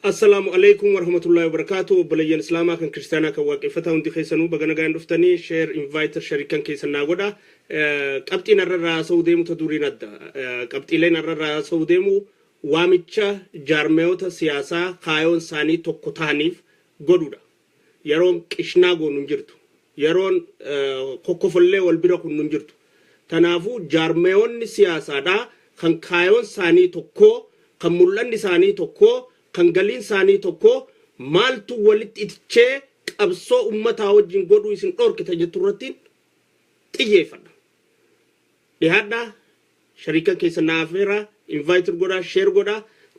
السلام عليكم ورحمة الله وبركاته. بلين إسلام كان كريستيانا كواقع فتاة وندي خيسانو بغنا غاين دفتني شير إنفايتر شركان كيسنا غدا قبتي نرر سوديمو تدوري ندا قبتي لين نرر سوديمو واميتشا جارميوتا سياسا خايون ساني توكوتانيف غدودا يرون كشنا غو ننجرتو يرون كوكوفلي والبيرو كن ننجرتو تنافو جارميون سياسا دا كان خايون ساني توكو كان مولان ساني توكو kangalin sani tokko maltu walit itche qabso ummata wajin godu isin dorkita jeturatin tiyefada dihada sharika keesana afera invite goda share goda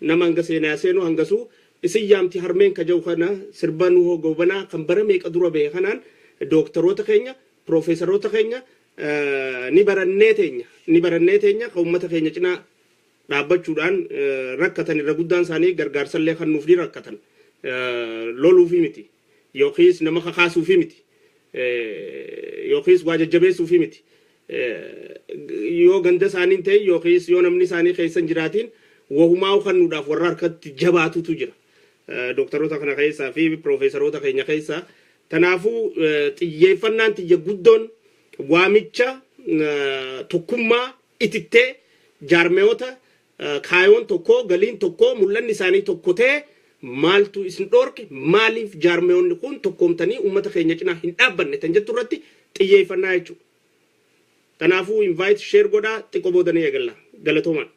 namanga sena seno hangasu isiyamti harmen ka jawkhana sirbanu ho gobana kambarame qadura be khanan doktorota kenya professorota kenya ni barannetenya ka ummata kenya cina dhaabbachuudhaan rakkatan irra guddaan isaanii gargaarsallee kan nuuf rakkatan loluufi miti yookiis nama kakaasuufi miti yookiis waa jajjabeessuufi miti yoo ganda isaanii ta'e yookiis yoo namni isaanii keessan jiraatiin wahumaa kannuudhaaf warra harkatti jabaatutu jira doktorota kana keessaa fi profeesoroota keenya keessaa tanaafuu xiyyeeffannaan tiyya guddoon waamicha tokkummaa itittee jaarmeewota kaayoon tokko galiin tokko mul'anni isaanii tokko ta'e maaltu isin dhorke maaliif jaarmeewonni kun tokkoomtanii ummata keenya cinaa hin dhaabbanne tan jettu irratti xiyyeeffannaa jechuudha. Kanaafuu invite share godhaa xiqqoo boodanii eegalla galatoomaa.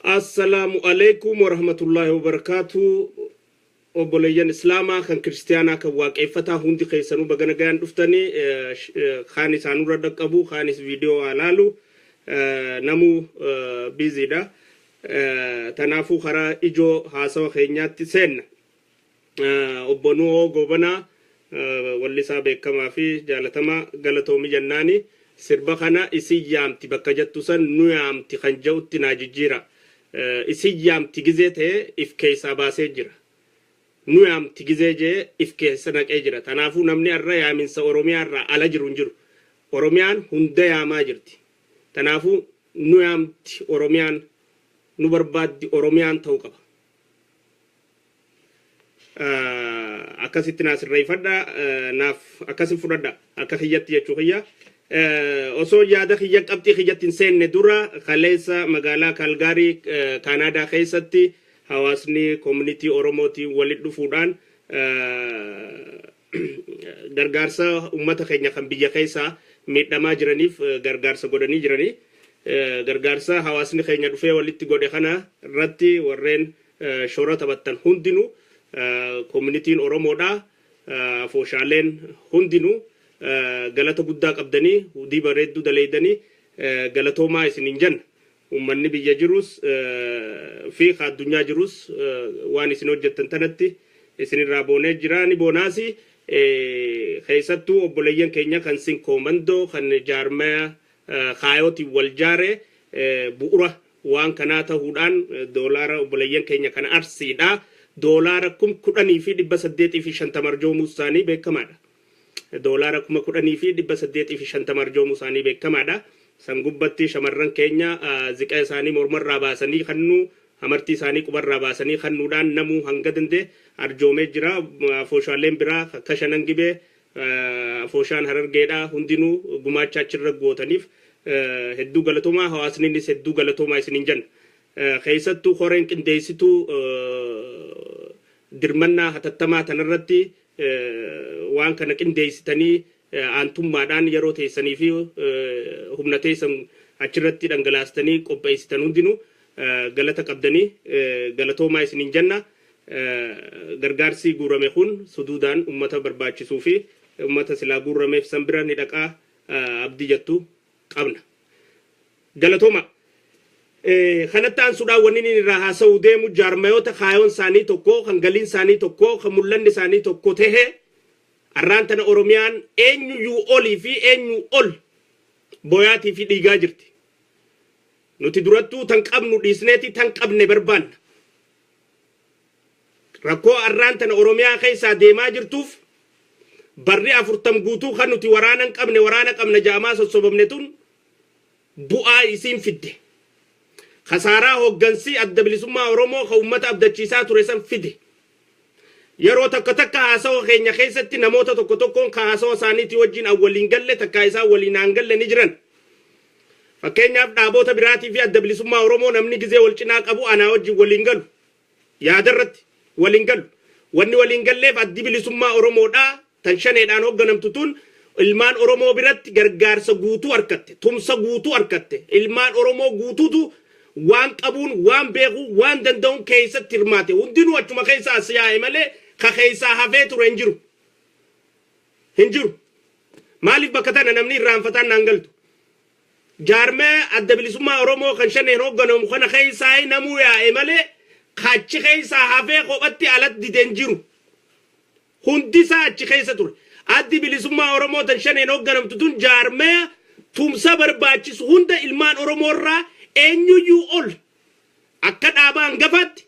Assalamu alaikum warahmatullahi wabarakatuh. Obboleeyyan Islaamaa kan Kiristaanaa kan waaqeffataa hundi keessanuu bagana gayaan dhuftanii kaan isaanurra dhaqqabu kaanis viidiyoo alaalu namu biziidha. Tanaafuu karaa ijoo haasawa keenyaatti seenna. Obbonuu gobanaa wallisaa beekamaa fi jaalatamaa galatoomii jennaani sirba kana isin yaamti bakka jettu san nu yaamti kan jedhutti naa jijjiira. Isin yaamti gizee ta'e if keessaa baasee jira. Nu yaamti gizee jee if keessa naqee jira. Tanaafuu namni irra yaaminsa Oromiyaa irraa ala jiru hin jiru. Oromiyaan hunda yaamaa jirti. Tanaafuu nu yaamti Oromiyaan nu barbaaddi Oromiyaan ta'uu qaba. Akkasitti naasirreeffadha naaf akkasin fudhadha akka kiyyatti jechuu kiyya. Osoo yaada kiyya qabxii kiyyatti hin seenne dura kaleessa magaalaa Kalgaarii Kaanaadaa keessatti hawaasni community Oromooti walitti dhufuudhaan gargaarsa ummata keenya kan biyya keessaa miidhamaa jiraniif gargaarsa godhanii jiranii. Gargaarsa hawaasni keenya dhufee walitti godhe kana irratti warreen shoora taphattan hundinuu communityin Oromoodha. Fooshaaleen hundinuu galata guddaa qabdanii hudii bareedduu daleeydanii galatoomaa isiniin jenna. Ummanni biyya jirus fi addunyaa jirus waan isin hojjettan tanatti isinirraa boonee jiraani boonaasi keessattuu obboleeyyan keenya kan sin koomandoo kan jaarmaya kaayooti wal jaare bu'ura waan kanaa ta'uudhaan doolaara obboleeyyan keenya kana arsiidha. Doolaara 10,850 arjoomuu isaanii beekamaadha. Doolaara 10,850 arjoomuu isaanii beekamaadha. San gubbatti shamarran keenya ziqa isaanii mormarraa baasanii kannuu amartii isaanii qubarraa baasanii kannuudhaan namuu hanga dandee arjoomee jira. Fooshaaleen biraa akka shanan gibee fooshaan harargeedha hundinuu gumaacha achirra gootaniif hedduu galatoomaa hawaasniinis hedduu galatoomaa isiniin jenna. Keessattuu horeen qindeessituu dirmannaa hatattamaa tanarratti waan kana qindeessitanii aantummaadhaan yeroo teessanii fi humna teessan achirratti dhangalaastanii qopheessitan hundinuu galata qabdanii galatoomaa isiniin jenna. Gargaarsi guurame kun suduudaan ummata barbaachisuu fi ummata silaa guurameef san bira ni dhaqaa abdii jettu qabna. Galatooma. Kanattaan sudhaan wanni irraa haasa'uu deemu jaarmayoota kaayoon isaanii tokko kan galiin isaanii tokko kan mul'anni isaanii tokko ta'e arraan tana Oromiyaan eenyuyyuu olii fi eenyu ol boyaatii fi dhiigaa jirti. Nuti durattuu tan qabnu dhiisneeti tan qabne barbaanna. Rakkoo arraan tana Oromiyaa keessaa deemaa jirtuuf barri 40 guutuu kan nuti waraana qabna jaamaa sossobamne tun bu'aa isiin fidde. Khasaaraa hoggansi adda bilisummaa Oromoo kan uummata abdachiisaa ture san fide. yeroo takka haasawa keenya keessatti namoota tokkoon ka haasawa isaaniitii wajjin waliin galle takka isaa waliin aan galle ni jiran. Fakkeenyaaf dhaabota biraatii fi adda bilisummaa Oromoo namni gizee wal cinaa qabu anaa wajjin waliin galu. Yaadarratti waliin galu. Wanni waliin galleef addi bilisummaa Oromoodhaa tan shaneedhaan hoogganamtu tun ilmaan Oromoo biratti gargaarsa guutuu argatte, tumsa guutuu argatte. Ilmaan Oromoo guutuutu waan qabuun, waan beekuun, waan danda'uun keessatti hirmaate. Hundinuu achuma keessaa as yaa'e malee ka keessaa hafee ture hin jiru. Hin jiru. Maaliif bakka tana namni irraanfataan naan galtu? Jaarmee adda bilisummaa Oromoo kan shaneen hoogganamu kana keessaa namuu yaa'e malee kachi keessaa hafee kophatti alatti dideen jiru. Hundisaa achi keessa ture. Addi bilisummaa Oromoo tan shaneen hoogganamtu tun jaarmee tumsa barbaachisu hunda ilmaan Oromoo irraa eenyuyyuu ol akka dhaaba hangafaatti,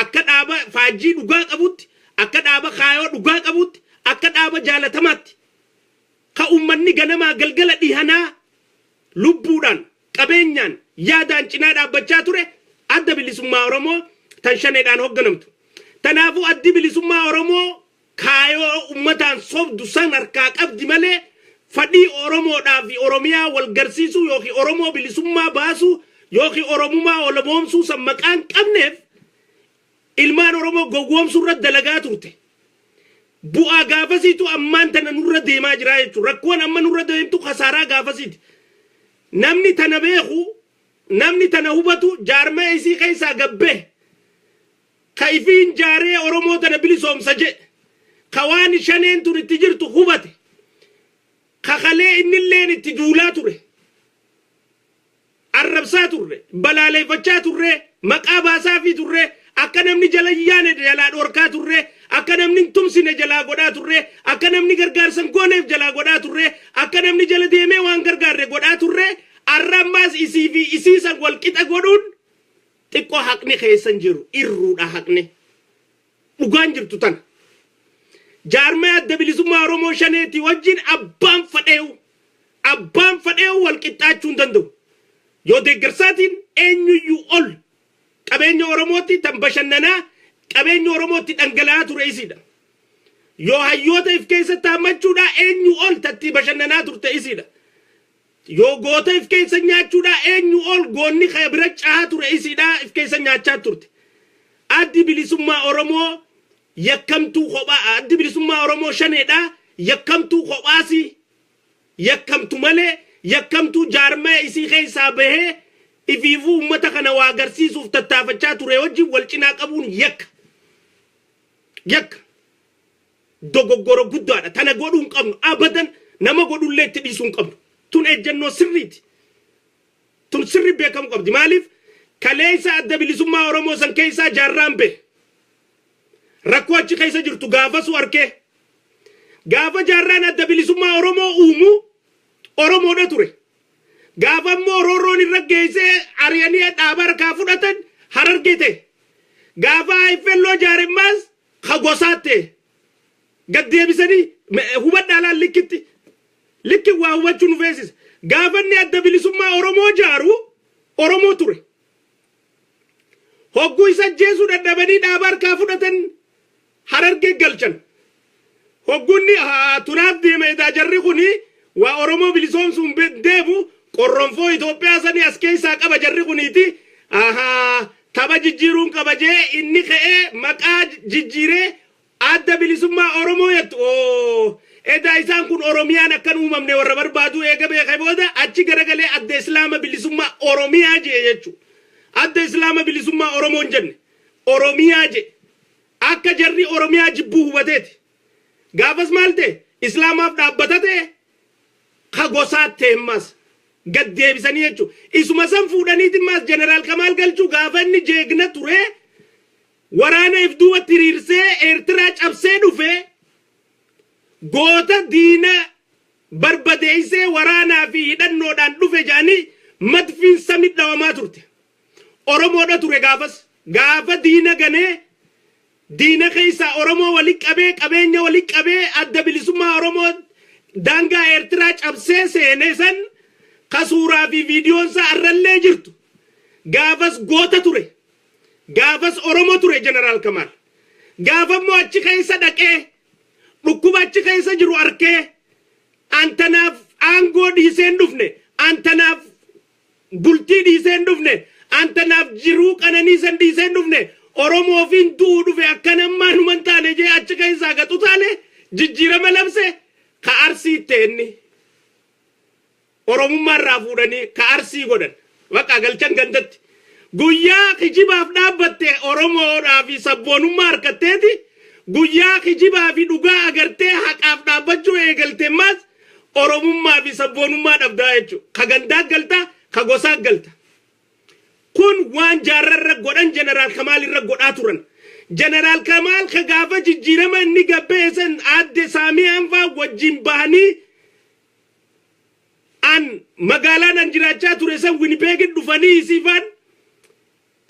akka dhaaba faajii dhugaa qabutti, akka dhaaba kaayoo dhugaa qabutti, akka dhaaba jaalatamaatti ka ummanni ganamaa galgala dhihanaa lubbuudhaan qabeenyaan yaadaan cinaa dhaabbachaa ture adda bilisummaa Oromoo tan shaneedhaan hoogganamtu. Tanaafuu addi bilisummaa Oromoo kaayoo ummataan sobdu san harkaa qabdi malee fadhii Oromoodhaa fi Oromiyaa wal garsiisuu yookiin Oromoo bilisummaa baasuu yookiin Oromummaa olaboomsuu san maqaan qabneef ilmaan Oromoo gowwoomsuu irra dalagaa turte. Bu'aa gaafasiitu ammaan tana nurra deemaa jira jechuudha. Rakkoon amma nurra deemtu khasaaraa gaafasiiti. Namni tana beeku, namni tana hubatu jaarmee isii keessaa gabbee ka ifiin jaaree Oromoo tana bilisoomsa jedhe ka waan shaneen tun itti jirtu hubate ka kalee innilleen itti duulaa ture arrabsaa turre balaaleeffachaa turre maqaa baasaa fi turre akka namni jala yaane jalaa dhorkaa turre akka namni tumsine jalaa godhaa turre akka namni gargaarsan gooneef jalaa godhaa turre akka namni jala deemee waan gargaarre godhaa turre arrammaas isii fi isiisan wal qixa godhuun xiqqoo haqni keessan jiru irruudha haqni dhugaan jirtu tana. Jaarmee adda bilisummaa Oromoo shaneeti wajjin abbaan fadheewu wal qixxaachuu hin danda'u. Yoo deeggarsaatiin eenyuyyuu ol qabeenya Oromootti tan bashannanaa qabeenya Oromootti dhangala'aa ture isiidha. Yoo hayyoota if keessatti hammachuudha eenyu ol tatti bashannanaa turte isiidha. Yoo goota if keessa nyaachuudha eenyu ol goonni bira caahaa ture isiidha if keessa nyaachaa turte. Addi bilisummaa Oromoo yakkamtuu kophaa addi bilisummaa Oromoo shaneedha yakkamtuu kophaasi yakkamtu malee yakkamtuu jaarmee isii keessaa bahee ifiifuu ummata kana waa agarsiisuuf tattaafachaa ture wajjin wal cinaa qabuun yakka dogoggora guddaadha. Tana godhuu hin qabnu abadan nama godhullee itti dhiisuu hin qabnu. Tun ejjennoo sirriiti. Tun sirri beekamu qabdi. Maaliif kaleessa adda bilisummaa Oromoo san keessaa jaarraan bahe rakkoo achi keessa jirtu gaafasuu arkee gaafa jaarraan adda bilisummaa Oromoo uumu Oromoodha ture. Gaafa immoo roorroon irra geessee ari'anii dhaaba harkaa fudhatan Harargee ta'e. Gaafa Ifelloo jaarimmaas ka gosaatte gad deebisanii hubadhaalaan likki waa hubachuu nu feesisa. Gaafa inni adda bilisummaa Oromoo jaaru Oromoo ture. Hogguu isa jeesuu dadhabanii dhaaba harkaa fudhatan Harargee galchan. Hoggunni tunaaf deeme jarri kuni waa Oromoo bilisoomsuun deemu qorronfoo Itoophiyaa sanii as keessaa qaba jarri kuniiti. Tapha jijjiiruun qaba jee inni ka'ee maqaa jijjiiree adda bilisummaa Oromoo jettu. Edaa isaan kun Oromiyaan akkan uumamne warra barbaadu eega beekee booda achi garagalee adda Islaama bilisummaa Oromiyaa jee jechuudha. Adda Islaama bilisummaa Oromoo hin jenne Oromiyaa jee akka jarri Oromiyaa jibbuu hubateeti. Gaafas maal ta'e Islaamaaf dhaabbata ta'e ka gosaatti himmas gad deebisanii jechuudha. Isuma san fuudhaniitiin maas jeneraal Kamaal Galchuu gaafa inni jeegna ture waraana if duubatti hiriirsee Eertiraa cabsee dhufe goota diina barbadeessee waraanaa fi hidhannoodhaan dhufe jaanii madfiin samii dhawamaa turte. Oromoodha ture gaafas gaafa diina ganee diina keessa Oromoo walitti qabee qabeenya walitti qabee adda bilisummaa Oromoo daangaa Eertiraa cabsee seenee san ka suuraa fi viidiyoon isaa arrallee jirtu gaafas goota ture. Gaafas Oromoo ture jeneraal Kamaal. Gaafammoo achi keessa dhaqee dhukkuba achi keessa jiru arkee antanaaf aangoo dhiiseen dhufne antanaaf bultii dhiiseen dhufne antanaaf jiruu qananiisan dhiiseen dhufne Oromoo ofiin du'uu dhufe akkanammaa numan taane jee achi keessaa gatu taane jijjiirama labse ka arsii teenni Oromummaa irraa fuudhanii ka arsii godhan bakka galchan gandatti guyyaa kijibaaf dhaabbatte Oromoodhaa fi sabboonummaa harkatteeti guyyaa kijibaa fi dhugaa agartee haqaaf dhaabbachuu eegalte maas Oromummaa fi sabboonummaa dhabdaa jechuudha ka gandaa galta ka gosaa galta kun waan jaarrarra godhan Jeneraal Kamaal irra godhaa turan Jeneraal Kamaal ka gaafa jijjiirama inni gabbeessan adde Saamii Anfaa wajjin bahanii an magaalaan an jiraachaa ture san Winnipeg dhufanii isiifan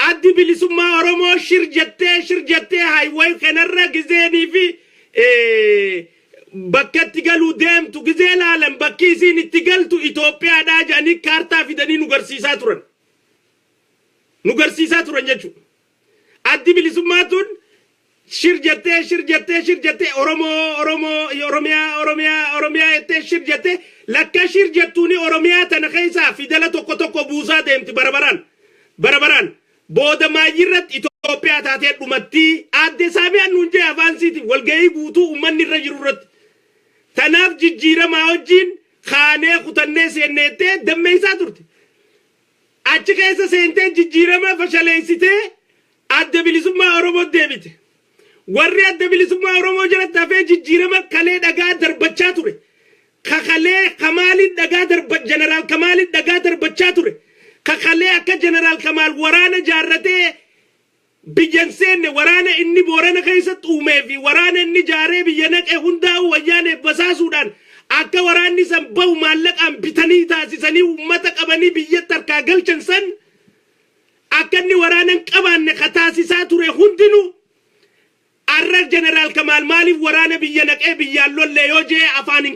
addi bilisummaa Oromoo shirjattee highway kanarra gizeenii fi bakkatti galuu deemtu gizee laalan bakki isiin itti galtu Itoophiyaadhaa jedhanii kaartaa fidanii nu garsiisaa turan jechuudha. Addi bilisummaa tun shirjattee Oromiyaa ettee shirjattee lakka shirjattuuni Oromiyaa tana keessaa fidala tokko buusaa deemti barabaraan booda maayyirratti Itoophiyaa taatee dhumatti adde Saamii nuun jee afaansiiti walgahii guutuu uummanni irra jiru irratti tanaaf jijjiiramaa wajjin kaanee kutannee seenneettee dammeessaa turte achi keessa seentee jijjiirama fashaleessitee adda bilisummaa Oromoo deebite warri adda bilisummaa Oromoo jalatti hafee jijjiirama kalee dhagaa darbachaa ture kakalee Kamaaliin dhagaa Jeneraal Kamaaliin dhagaa darbachaa ture kakalee akka Jeneraal Kamaal waraana jaarratee biyyan seenne waraana inni Boorana keessatti uumee fi waraana inni jaaree biyya naqee hundaa'u wayyaanee basaasuudhaan akka waraanni san bahu maallaqaan bitanii taasisanii uummata qabanii biyyatti harkaa galchan san akka inni waraanan qabaanne ka taasisaa ture hundinuu arra Jeneraal Kamaal maaliif waraana biyya naqee biyyaan lollee yoo jee afaan hin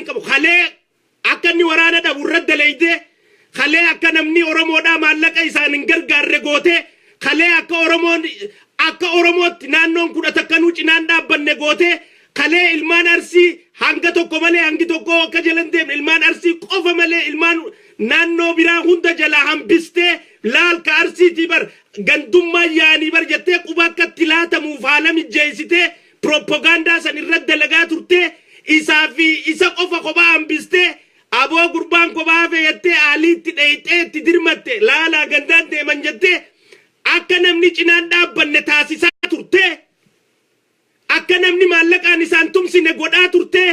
qabu kalee akka inni waraana dhabu irra daleeyde kalee akka namni Oromoodhaa maallaqa isaan hin gargaarre goote kalee akka Oromootti naannoon kudha takkanuu cinaan dhaabbanne goote kalee ilmaan Arsii hanga tokko malee hangi tokko akka jalan deemne ilmaan Arsii qofa malee ilmaan naannoo biraa hunda jalaa hambistee laal ka Arsiitii bar gandummaa yaanii bar jettee quba akkatti laatamuuf haala mijjeessitee proppagandaa san irra dalagaa turte isa qofa kophaa hambistee aboo gurbaan kophaa feeyattee aaliitti dheeyxee itti dirmatte laalaa gandaan deeman jettee akka namni cinaan dhaabbanne taasisaa turte akka namni maallaqaan isaan tumsine godhaa turte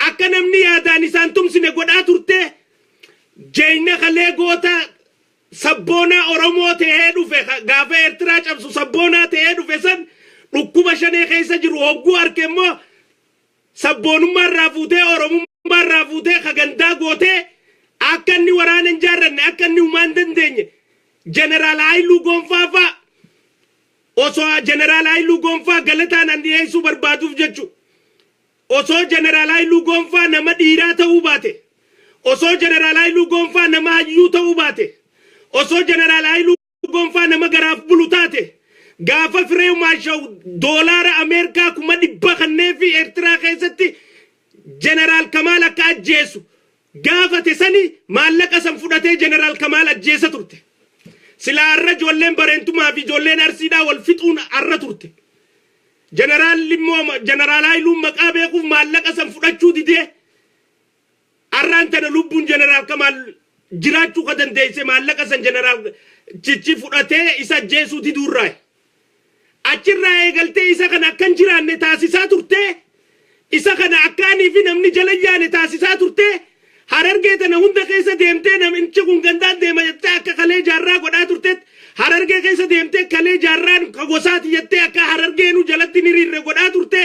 akka namni yaadaan isaan tumsine godhaa turte jeyna kalee goota sabboonaa Oromoo ta'ee dhufe gaafa Eertiraa cabsu sabboonaa ta'ee dhufe san dhukkuba shanee keessa jiru hogguu arke immoo sabboonummaa irraa fuutee Oromummaa irraa fuutee kagandaa gootee akka inni waraana hin jaarranne akka inni uumaan dandeenye Jeneraal Haayiluu Gonfaa fa'a osoo Jeneraal Haayiluu Gonfaa galataan an dhiyeessuu barbaaduuf jechu osoo Jeneraal Haayiluu Gonfaa nama dhiiraa ta'uu baate osoo Jeneraal Haayiluu Gonfaa nama hayyuu ta'uu baate osoo Jeneraal Haayiluu Gonfaa nama garaaf bulu taate gaafa Firee Maashaw doolaara Ameerikaa 100 kannee fi Eertiraa keessatti Jeneraal Kamaal akka ajjeesu gaafate sani maallaqa san fudhatee Jeneraal Kamaal ajjeesa turte sila arra ijoolleen bareentumaa fi ijoolleen Arsiidhaa wal fixuun arra turte Jeneraal Haayiluu maqaa beekuuf maallaqa san fudhachuu didee arraan tana lubbuun Jeneraal Kamaal jiraachuu ka dandeesse maallaqa san Jeneraal Chichi fudhatee isa ajjeesuu diduurraa achirraa eegaltee isa kana akkan jiraanne taasisaa turte isa kana akkaanii fi namni jala yaane taasisaa turte Harargee tana hunda keessa deemtee namichi kun gandaan deema jettee akka kalee jaarraa godhaa turte Harargee keessa deemtee kalee jaarraan ka gosaati jettee akka Harargeenu jalatti hiriirre godhaa turte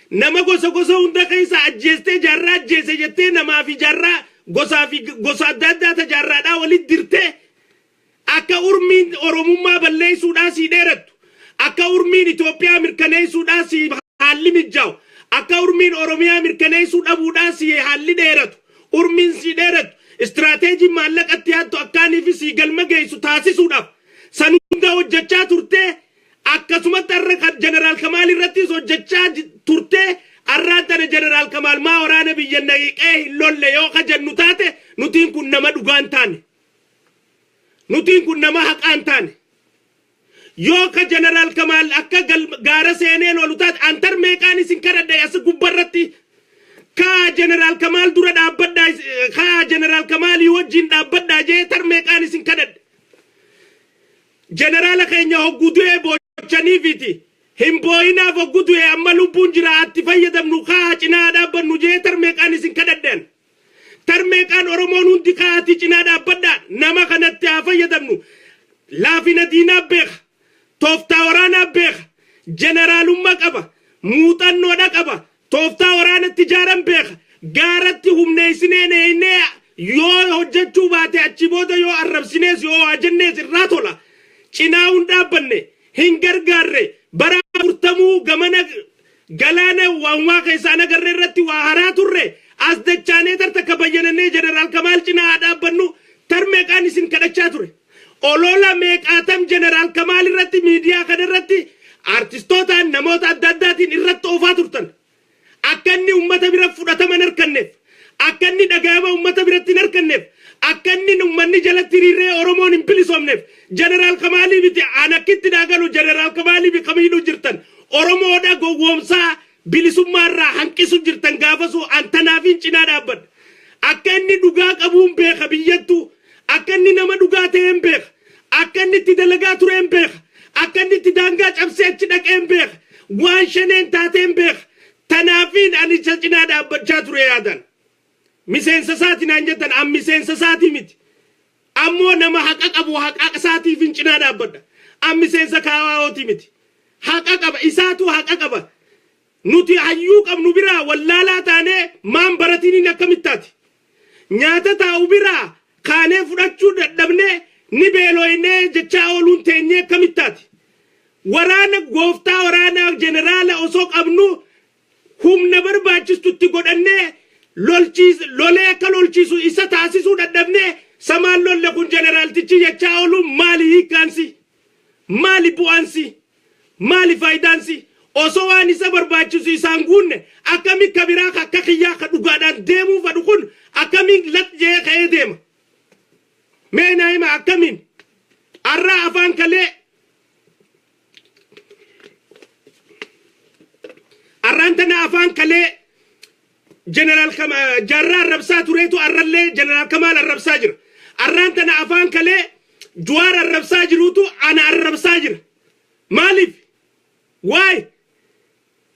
nama gosa hunda keessa ajjeestee jaarraa ajjeese jettee namaa fi jaarraa gosa adda addaa jaarraadhaa walitti dirte akka urmiin Oromummaa balleessuudhaa sii dheerattu akka urmiin Itoophiyaa mirkaneessuudhaa sii haalli mijjaa'u akka urmiin Oromiyaa mirkaneessuu dhabuudhaa sii haalli dheeratu urmiin sii dheeratu istiraatejii maallaqatti yaattu akkaanii fi sii galma geessu taasisuudhaaf san hunda hojjechaa turte akkasuma tarra General Kamal irratti hojjechaa turte arraantana General Kamal maa waraana biyya naqiqee hin lolle yoo ka jennu taate nutiin kun nama dhugaan taane nutiin kun nama haqaan taane yoo ka General Kamal akka gaara seenee lolu taate antar meeqaan isin kadhadhe as gubbarratti ka General Kamal dura dhaabbadha ka General Kamal wajjin dhaabbadha jee tar meeqaan isin kadhadhe General keenya hoggudee bochaniifiti himboyinaaf hoggudee amma lubbuun jira atti fayyadamnu kaa cinaa dhaabbannu jee tar meeqaan isin kadhadhen tar meeqaan Oromoon hundi kaati cinaa dhaabbadha nama kanatti haa fayyadamnu laafina diinaa beeka tooftaa waraanaa beeka generaalummaa qaba muuxannoodha qaba tooftaa waraanatti ijaaran beeka gaaratti humneessinee yoo hojjechuu baate achi booda yoo arrabsinees yoo waajennees irraa tola cinaa hundhaabbanne hin gargaarre bara furtamuu gamana galaana waanwaa keessaan agarree irratti waa haraa turre as dachaanee tartakka bayyanannee General Kamal cinaa dhaabbannu tar meeqaan isin kadhachaa ture olola meeqaatam General Kamal irratti miidiyaa kana irratti artistootaan namoota adda addaatiin irratti oofaa turtan akka inni ummata bira fudhataman harkanneef akka inni dhagaama ummata biratti hin harkanneef akka inni ummanni jalatti hiriiree Oromoon hin bilisoomneef General Kamalii biti anakkitti dhaagalu General Kamalii bi kamiidhu jirtan Oromoodha gowwoomsaa bilisummaarraa hanqisu jirtan gaafasu antanaafin cinaa dhaabbadha akka inni dhugaa qabuun beeka biyyattu akka inni nama dhugaa ta'een beeka akka inni itti dalagaa tureen beeka akka inni itti daangaa cabsee achi dhaqeen beeka waan shaneen taateen beeka tanaafin ani cinaa dhaabbachaa ture yaadan miseensa isaati naan jettan am miseensa isaati miti ammoo nama haqa qabu haqa isaatiif cinaa dhaabbadha am miseensa kaawaa'ooti miti haqa qaba isaatu haqa qaba nuti hayyuu qabnu biraa wallaalaa taanee maan baratiniin akkamittaati nyaata taa'u biraa kaanee fudhachuu dadhabnee ni beelooynee jechaa ooluun teenyee akkamittaati waraana gooftaa waraanaa jeneraala osoo qabnu humna barbaachistutti godhannee lolee akka lolchiisu isa taasisuu dadhabnee samaan lolle kun generaaltichi jechaa ooluun maali hiikkaansi maali bu'aansi maali faayidaansi osoo waan isa barbaachisu isaan guunne akkami kabiraa akka kiyyaa ka dhugaadhaan deemuu fadhu kun akkamiin lat jee ka'ee deema mee naa'ima akkamiin arraa afaan kalee arraan tana afaan kalee General Kamal jarraa arrabsaa tureetu arrallee General Kamal arrabsaa jira arraan tana afaan kalee Juwaar arrabsaa jiruutu ana arrabsaa jira maaliif waay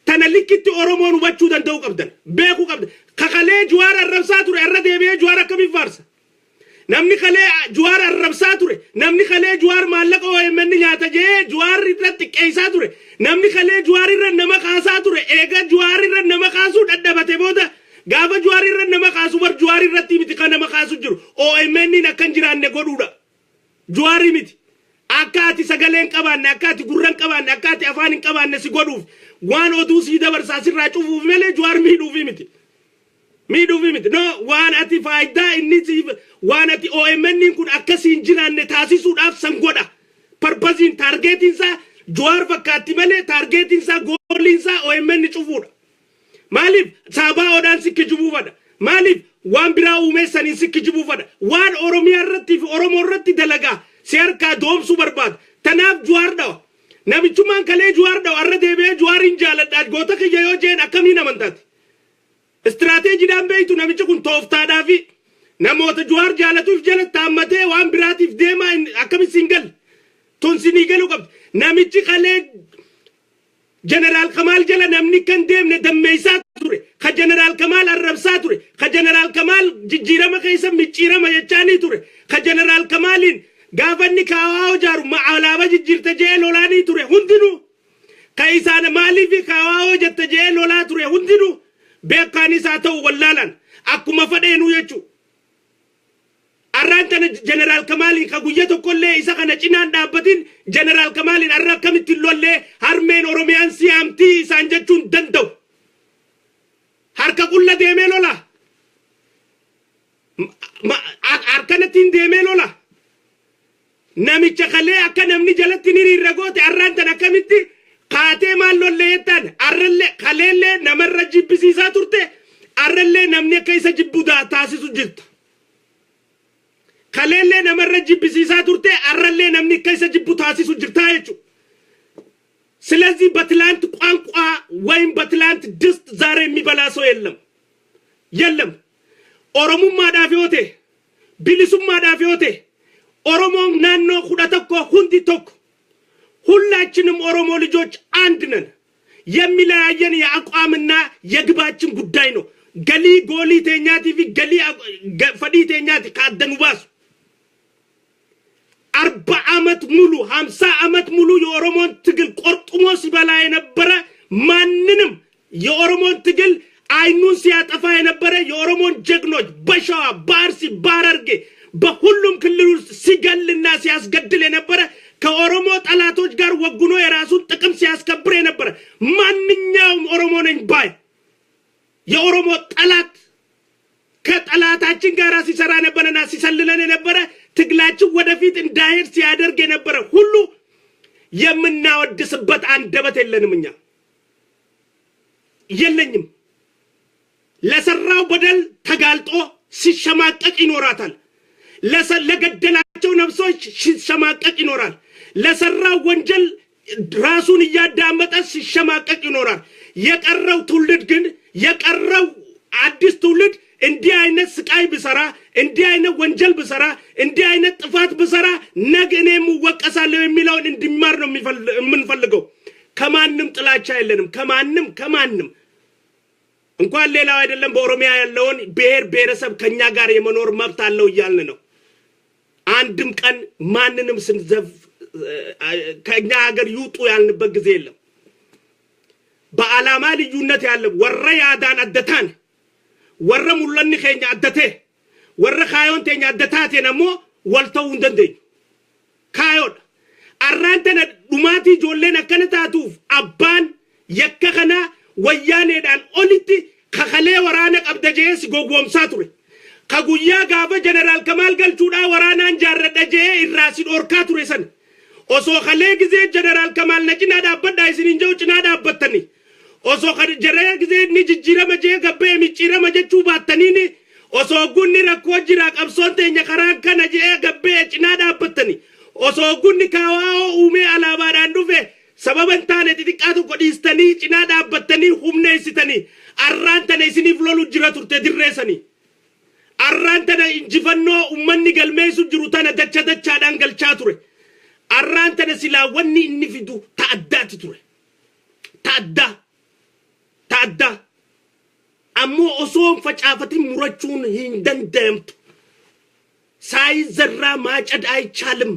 tana likkitti Oromoon hubachuu danda'u qabdan beekuu qabdan kakalee Juwaar arrabsaa ture irra deebi'ee Juwaar akkamiin faarsa namni kalee Juwaar arrabsaa ture namni kalee Juwaar maallaqa OMN nyaata jee Juwaar irratti qeeysaa ture namni kalee Juwaar irra nama kaasaa ture eega Juwaar irra nama kaasuu dadhabate booda gaafa Juwaar irra nama kaasu bar Juwaar irratti miti kan nama kaasu jiru OMN akkan jiraanne godhuudha Juwaar miti akka ati sagaleen qabaanne akka ati gurran qabaanne akka ati afaan hin qabaanne si godhuuf waan oduu si dabarsaa sirraa cufuuf malee Juwaar miidhuufi miti no waan ati faayidaa inni waan ati OMN kun akkasiin jiraanne taasisuudhaaf san godha purpose targetiin isaa Juwaar fakkaatti malee targetiin isaa gooliin isaa OMN cufuudha maaliif saabaa odaan sikki jubuufadha maaliif waan biraa uumeessaniin sikki jubuufadha waan Oromiyaa irratti fi Oromoo irratti dalagaa si harkaa doomsuu barbaada tanaaf Juwaar dhawa namichummaan kalee Juwaar dhawa arra deebi'ee Juwaariin jaaladhaa goota kiyya yoo jeen akkamiin amantaati istirateejiidhaan beeytu namichi kun tooftaadhaa fi namoota Juwaar jaalatuuf jala taammatee waan biraatiif deemaa akkamiin siin galle tun sinii galuu qabdi namichi kalee General Kamal jala namni kan deemne dammeeysaa ture ka General Kamal arrabsaa ture ka General Kamal jijjiirama keessa micciirama jechaanii ture ka General Kamaliin gaafanni kaawaa jaaru alaaba jijjiirta jee lolaanii ture hundinuu ka isaan maaliif kaawaa jette jee lolaa ture hundinuu beekaan isaa ta'u wallaalan akkuma fadheenuu jechuudha arraan General Kamalii ka guyya tokkollee isa kana cinaan dhaabbatin General Kamaliin arra akkamitti lollee harmeen Oromiyaan siyaamtii isaan jechuun danda'u harka qulla deemee lola harkanattiin deemee lola namicha kalee akka namni jalatti ni ragote arranta nakamitti qaatee maalolleetan arralle kaleelle namarra jibbisiisaa turte arralle namni akka isa jibbuda taasisu jirta kaleelle namarra jibbisiisaa turte arralle namni akka isa jibbu taasisu jirta jechu ስለዚህ በትላንት ቋንቋ ወይም በትላንት ድስት ዛሬ የሚበላ ሰው የለም ኦሮሞማ ዳፊዮቴ ቢሊሱማ ዳፊዮቴ ኦሮሞ ናኖ ሁዳተኮ ሁንዲ ቶክ ሁላችንም ኦሮሞ ልጆች አንድ ነን የሚለያየን የአቋምና የግባችን ጉዳይ ነው ገሊ ጎሊ ተኛቲ ፊ ገሊ ፈዲ ተኛቲ ካደኑባስ 40 ዓመት ሙሉ 50 ዓመት ሙሉ የኦሮሞን ትግል ቆርጥሞ ሲበላ የነበረ ማንንም የኦሮሞን ትግል አይኑን ሲያጠፋ የነበረ የኦሮሞን ጀግኖች በሸዋ ባርሲ ባረርጌ በሁሉም ክልል ውስጥ ሲገልና ሲያስገድል የነበረ ከኦሮሞ ጠላቶች ጋር ወግኖ የራሱን ጥቅም ሲያስከብር የነበረ ማንኛውም ኦሮሞ ነኝ ባይ የኦሮሞ ጠላት ከጠላታችን ጋር ሲሰራ ነበርና ሲሰልለን የነበረ ትግላችን ወደፊት እንዳይሄድ ሲያደርግ የነበረ ሁሉ የምናወድስበት አንደበት የለንምኛ የለኝም ለሰራው በደል ተጋልጦ ሲሸማቀቅ ይኖራታል ለገደላቸው ነፍሶች ሲሸማቀቅ ይኖራል ለሰራው ወንጀል ራሱን ያዳመጠ ሲሸማቀቅ ይኖራል የቀረው ትውልድ ግን የቀረው አዲስ ትውልድ እንዲህ አይነት ስቃይ ብሰራ እንዲህ አይነት ወንጀል ብሰራ እንዲህ አይነት ጥፋት ብሰራ ነገ እኔም ወቀሳለሁ የሚለውን እንዲማር ነው የምንፈልገው ከማንንም ጥላቻ የለንም ከማንንም እንኳን ሌላው አይደለም በኦሮሚያ ያለውን ብሔር ብሔረሰብ ከኛ ጋር የመኖር መብት አለው ይያልን ነው አንድም ቀን ማንንም ስንዘፍ ከኛ ሀገር ይውጡ ያልንበት ጊዜ የለም በአላማ ልዩነት ያለ ወረ ያዳን አደታን ወረ ሙለኒ ኸኛ አደተ ወረ ካዮን ተኛ አደታቴ ነሞ ወልተው እንደንደኝ ካዮን አራንተነ ዱማቲ ጆሌን አከነታቱፍ አባን የከኸና ወያኔዳን ኦሊቲ ከኸሌ ወራነ ቀብደጄስ ጎጎምሳ ቱሬ ከጉያ ጋፈ ጀነራል ከማል ገልቹዳ ወራናን ጃረደጄ ኢራሲድ ኦርካ ቱሬ ሰን ኦሶ ኸሌ ጊዜ ጀነራል ከማል ነጭና ዳበዳ ይስንንጀው ጭና ዳበተኒ ኦሶ ጀረ ጊዜ ንጅጅረ መጄ ገበ የሚጭረ መጀቹ ባተኒኒ ኦሶ ጉኒ ረኮ ጅራ ቀብሶንተኛ ከራንከ ነጄ ገበ ጭና ዳበተኒ ኦሶ ጉኒ ካዋኦ ኡሜ አላባዳን ዱፌ ሰበበንታነ ቲጥቃቱ ቆዲስተኒ ጭና ዳበተኒ ሁምነ ይስተኒ አራንተነ ይስኒ ፍሎሉ ጅራ ቱርቴ ድሬሰኒ አራንተነ እንጅፈኖ ኡመኒ ገልሜሱ ጅሩተነ ደቸ ዳንገልቻ ቱሬ አራንተነ ሲላ ወኒ እንፊዱ ታዳት ቱሬ ታዳ አሞ ኦሶም ፈጫፈቲ ሙረቹን እንደንደምቱ ሳይዘራ ማጨድ አይቻልም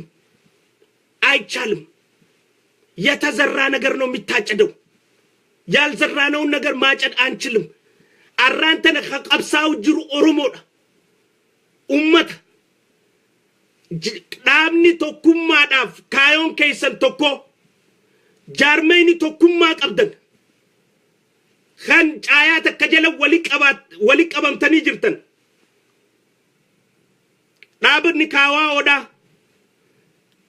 የተዘራ ነገር ነው የሚታጨደው ያልዘራነው ነገር ማጨድ አንችልም አራንተነ ከቀብሳው ጅሩ ኦሮሞዳ ኡመት ዳምኒ ቶኩማ ዳፍ ካዮን ከይሰን ቶኮ ጃርሜኒ ቶኩማ ቀብደን خان آيات كجلو ولي قبمتني جرتن نابر نكاوا ودا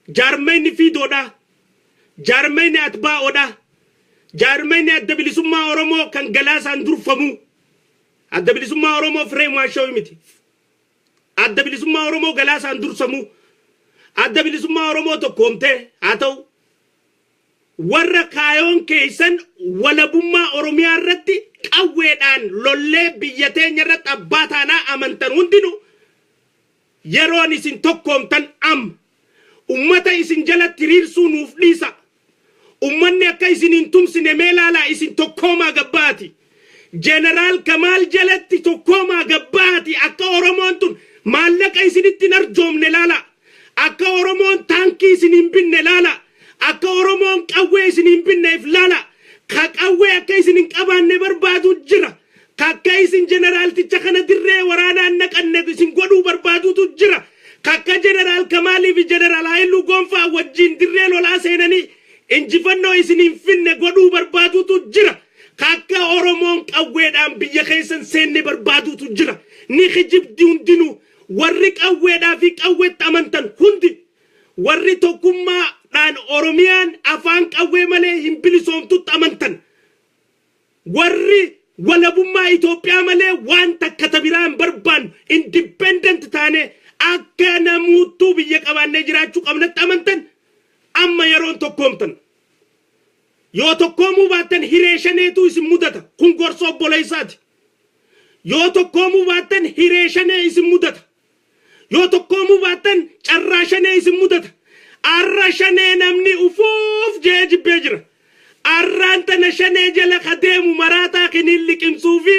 جارمين في دودا جارمين أتباع ودا جارمين أدبلي سما أورمو كان جلاس أندرو فمو أدبلي سما أورمو فريم واشوي متي أدبلي سما أورمو جلاس أندرو سمو أدبلي سما أورمو تو كومته أتو warra kaayoon keeysan walabummaa oromiyaa irratti qawweedhaan lollee biyya teenya irratti abbaa taanaa amantan hundinu yeroon isin tokkoomtan ummata isin jalatti hiriirsuu nuuf dhiisa ummanni akka isin hin tumsine meelaalaa isin tokkoomaa gabbaati jeneraal kamaal jalatti tokkoomaa gabbaati akka oromoon tun maallaqa isinitti hin arjoomne laala akka oromoon taankii isin hin binne laala akka oromoon qawwee isinin binneef lala ka qawwee akka isinin qabaanne barbaadu jira ka akka isin jeneraalticha kana dirree waraanaan naqanne isin godhuu barbaadutu jira ka akka jeneraal kamaalii fi jeneraal haayiluu gonfaa wajjin dirree lolaa seenanii injifannoo isinin finne godhuu barbaadutu jira ka akka oromoon qawweedhaan biyya keessan seenne barbaadutu jira ni hijibdi hundinuu warri qawweedhaa fi qawweetti amantan hundi warri tokkummaadhaan Oromiyaan afaan qawwee malee hin bilisoomtutti amantan warri walabummaa Itoophiyaa malee waan takka tabiraan barbaan independent taane akka namuuttuu biyya qabaannee jiraachuu qabnatti amantan amma yeroon tokkoomtan yoo tokkoomuu baattan hiree shaneetu isin mudata kun gorsa obboleessaati yoo tokkoomuu baattan hiree shanee isin mudata yoo tokkoomuu baattan carraa shanee isin mudata arra shanee namni ufuuf jee jibbee jira arraan tana shanee jala kadeemu maraataa kiniin liqimsuu fi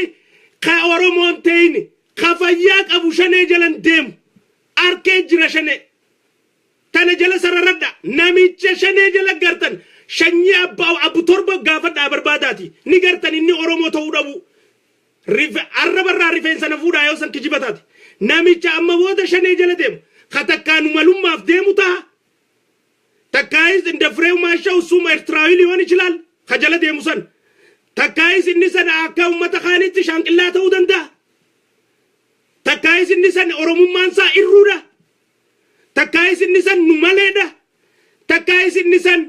ka Oromoon ta'ini ka fayyaa qabu shanee jalan deemu arkee jira shanee tana jala sararadda namicha shanee jala gartan shanyi abu torba gaafadhaa barbaadaati ni gartan inni Oromoo ta'uu dhabu arrabarraa rifeensa na fuudhaa yoo san kijibataati namicha amma booda shanee jala deemu ka takkaanu malummaaf deemu ta'a takkaayis inda fireew maashaa usuma Eertiraawi liyoon ichilaal ka jala deemu san takkaayis inni sana akka ummata kaanitti shaanqillaa ta'uu danda'a takkaayis inni san Oromummaan isaa irruudha takkaayis inni san nu maleedha takkaayis inni san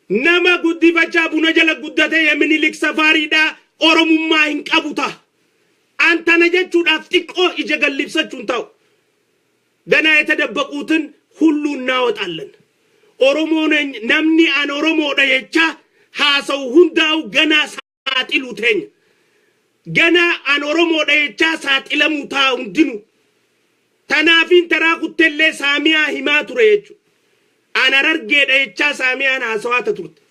nama guddifachaa buna jala guddate Minilik safaariidha Oromummaa hin qabuta antana jechuudhaaf xiqqoo ija gallibsachuun ta'u ganaa የተደበቁትን ሁሉ እናወጣለን Oromoon namni an Oromoodha jecha haasa'u hundaa'u ganaa saaxilu teenya ganaa an Oromoodha jecha saaxilamu ta'a hundinu tanaafin taraa kuttellee saamiyaa himaa ture jechuudha an Harargeedha jecha saamiyaan haasawaata turte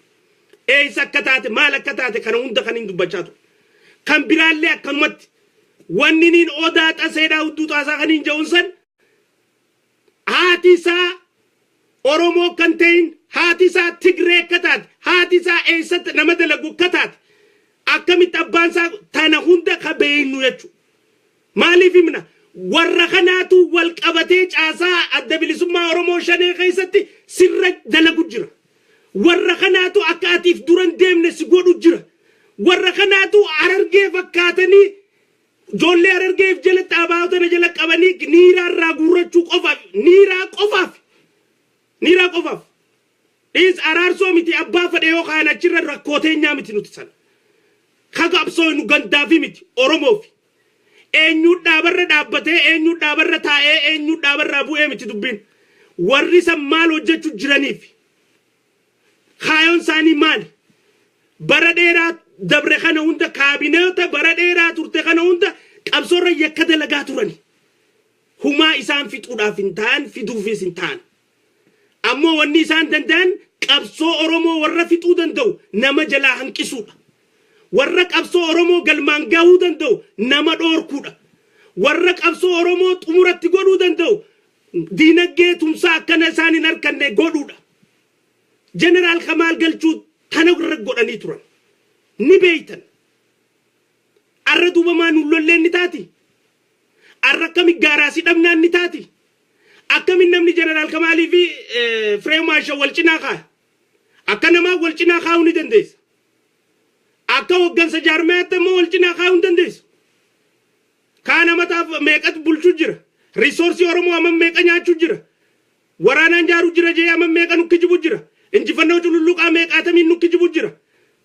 eeysa akka taate maal akka taate kana hunda kan hin dubbachaa ture kan biraallee akkanumatti wanni niin odaa xaseedhaa hudduu xaasaa kan hin ja'uun san haati isaa Oromoo kan ta'in haati isaa Tigree akka taate haati isaa eessatti nama dalagu akka taate akkamitti abbaan isaa tana hunda ka beeynu jechuudha maaliif himna warra kanaatu wal qabatee caasaa adda bilisummaa Oromoo shanee keessatti sirra dalagu jira warra kanaatu akka atiif duran deemne si godhu jira warra kanaatu Harargee fakkaatanii ijoollee Harargeef jala xaabaatana jala qabanii niiraarraa guurrachuu qofaaf niiraa qofaaf is araarsoo miti abbaa fedhe yoo kaan achirra rakkooteenya miti nuti sana kaqabsoo nu gandaafi miti Oromoofi eenyu dhaabarra dhaabbatee eenyu dhaabarra taa'ee eenyu dhaabarraa bu'ee miti dubbiin warri san maal hojjechuu jiraniif kaayoon isaanii maali bara dheeraa dabre kana hunda kaabineeta bara dheeraa turte kana hunda qabsoorra yakka dalagaa turani humaa isaan fixuudhaaf hin ta'an fiduufis hin ta'an ammoo wanni isaan danda'an qabsoo Oromoo warra fixuu danda'u nama jalaa hanqisuudha warra qabsoo Oromoo galmaan gahuu danda'u nama dhoorkuudha warra qabsoo Oromoo xumuratti godhuu danda'u diinagdee tumsaa akkana isaan hin harkanne godhuudha Jeneraal Kamaal Galchuu tana irra godhanii turan ni beeytan arra duubamaa nullolleen ni taati arra akkami gaaraasii dhabnaan ni taati akkamin namni Jeneraal Kamaalii fi Fireew Maashaa wal cinaa kaaya akka namaa wal cinaa kaa'uu ni dandeessa akka hoggansa jaarmayaatti immoo wal cinaa kaa'uu ni dandeessa kaana mataaf meeqatu bulchuu jira risoorsii Oromoo amma meeqa nyaachuu jira waraanaan jaaruu jira jee amma meeqa nukki jibu jira injifannoo cululluqaa meeqaatamiin nukki jibu jira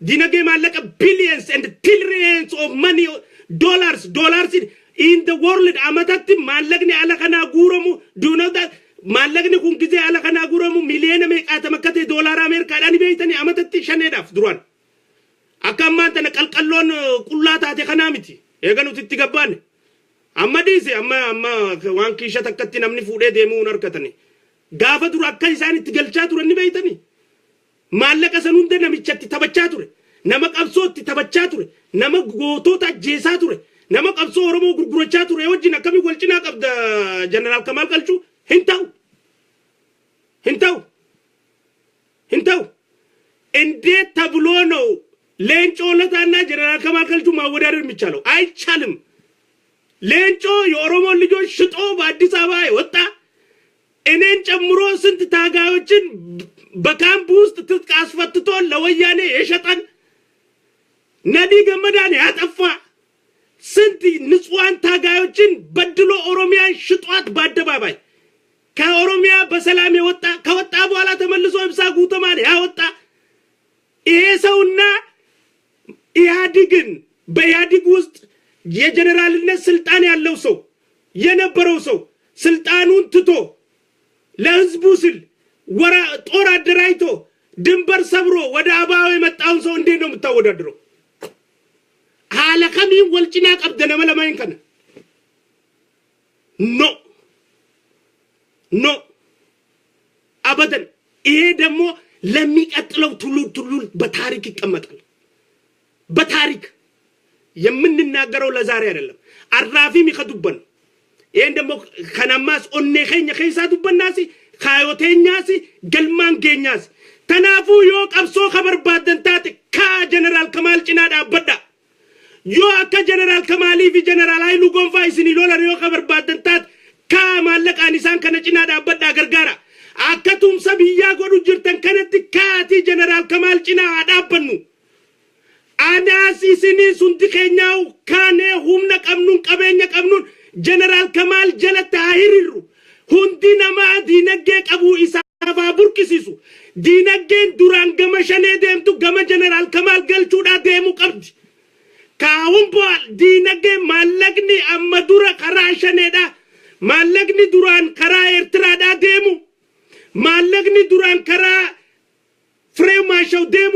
dinagdee maallaqa billions and trillions of money dollars in the world amatatti maallaqni ala kana guuramu do you know that maallaqni kun gizee ala kana guuramu miliyoona meeqaatama akka ta'e doolaara Ameerikaadhaan beeytanii amatatti shaneedhaaf duraan akka ammaan tana qalqalloon qullaa taate kanaa miti eega nuti itti gabbaanne amma diise amma waan kiisha takkatti namni fuudhee deemuu harkatanii gaafa dura akka isaan itti galchaa turan ni beeytanii maallaqa san hunda namichatti taphachaa ture nama qabsootti taphachaa ture nama gootota ajjeesaa ture nama qabsoo Oromoo gurgurachaa ture wajjin akkami wal cinaa qabda Jeneraal Kamaal Galchuu hin ta'u እንዴት ተብሎ ነው ሌንጮ ለታና ጀነራል ከማል Galchuu ማወዳደር የሚቻለው አይቻልም ሌንጮ የኦሮሞ ልጆች ሽጦ በአዲስ አበባ ወጣ እኔን ጨምሮ ስንት ታጋዮችን በካምፕ ውስጥ ትጥቅ አስፈትቶ ለወያኔ የሸጠን ነዲ ገመዳን ያጠፋ ስንት ንጹሃን ታጋዮችን በድሎ ኦሮሚያን ሽጧት በአደባባይ ከኦሮሚያ በሰላም የወጣ ከወጣ በኋላ ተመልሶ ኢብሳ ጉተማን ያወጣ ይሄ ሰውና ኢህአዴግን በኢህአዴግ ውስጥ የጀነራልነት ስልጣን ያለው ሰው የነበረው ሰው ስልጣኑን ትቶ ለህዝቡ ሲል ጦር አደራጅቶ ድንበር ሰብሮ ወደ አባው የመጣውን ሰው እንዴት ነው የምታወዳድረው? አለከሚን ወልጭና ቀብደነ መለማይን ከነ ኖ አበደን። ይሄ ደግሞ ለሚቀጥለው ትውልድ በታሪክ ይቀመጣል። በታሪክ የምንናገረው ለዛሬ አይደለም። አራፊም ይከዱበን ይሄን ደግሞ ከነማስ ኦኔኸኝ ከይሳዱበናሲ ካዮቴኛሲ ገልማንጌኛሲ ተናፉ ዮ ቀብሶ ከበርባደንታት ከጀነራል ከማል ጭናዳ አበዳ ዮ አከ ጀነራል ከማሊ ፊ ጀነራል ኃይሉ ጎንፋ ይስኒ ሎላ ዮ ከበርባደንታት ከማለቃን ኢሳን ከነጭናዳ አበዳ ገርጋራ አከቱም ሰብያ ጎዱ ጅርተን ከነት ካቲ ጀነራል ከማል ጭና አዳበኑ አናሲ ስኒ ሱንድከኛው ካኔ ሁምነ ቀምኑን ቀበኛ ቀምኑን ጀነራል ከማል ጀለታ አይሪሩ ሁንዲ ነማ ዲነጌ ቀቡ ኢሳፋ ቡርኪሲሱ ዲነጌን ዱራን ገመሸኔ ደምቱ ገመ ጀነራል ከማል ገልቹዳ ደሙ ቀብድ ካሁን በኋላ ዲነጌ ማለግኒ አመዱረ ከራሸኔዳ ማለግኒ ዱራን ከራ ኤርትራዳ ደሙ ማለግኒ ዱራን ከራ ፍሬው ማሸው ደሙ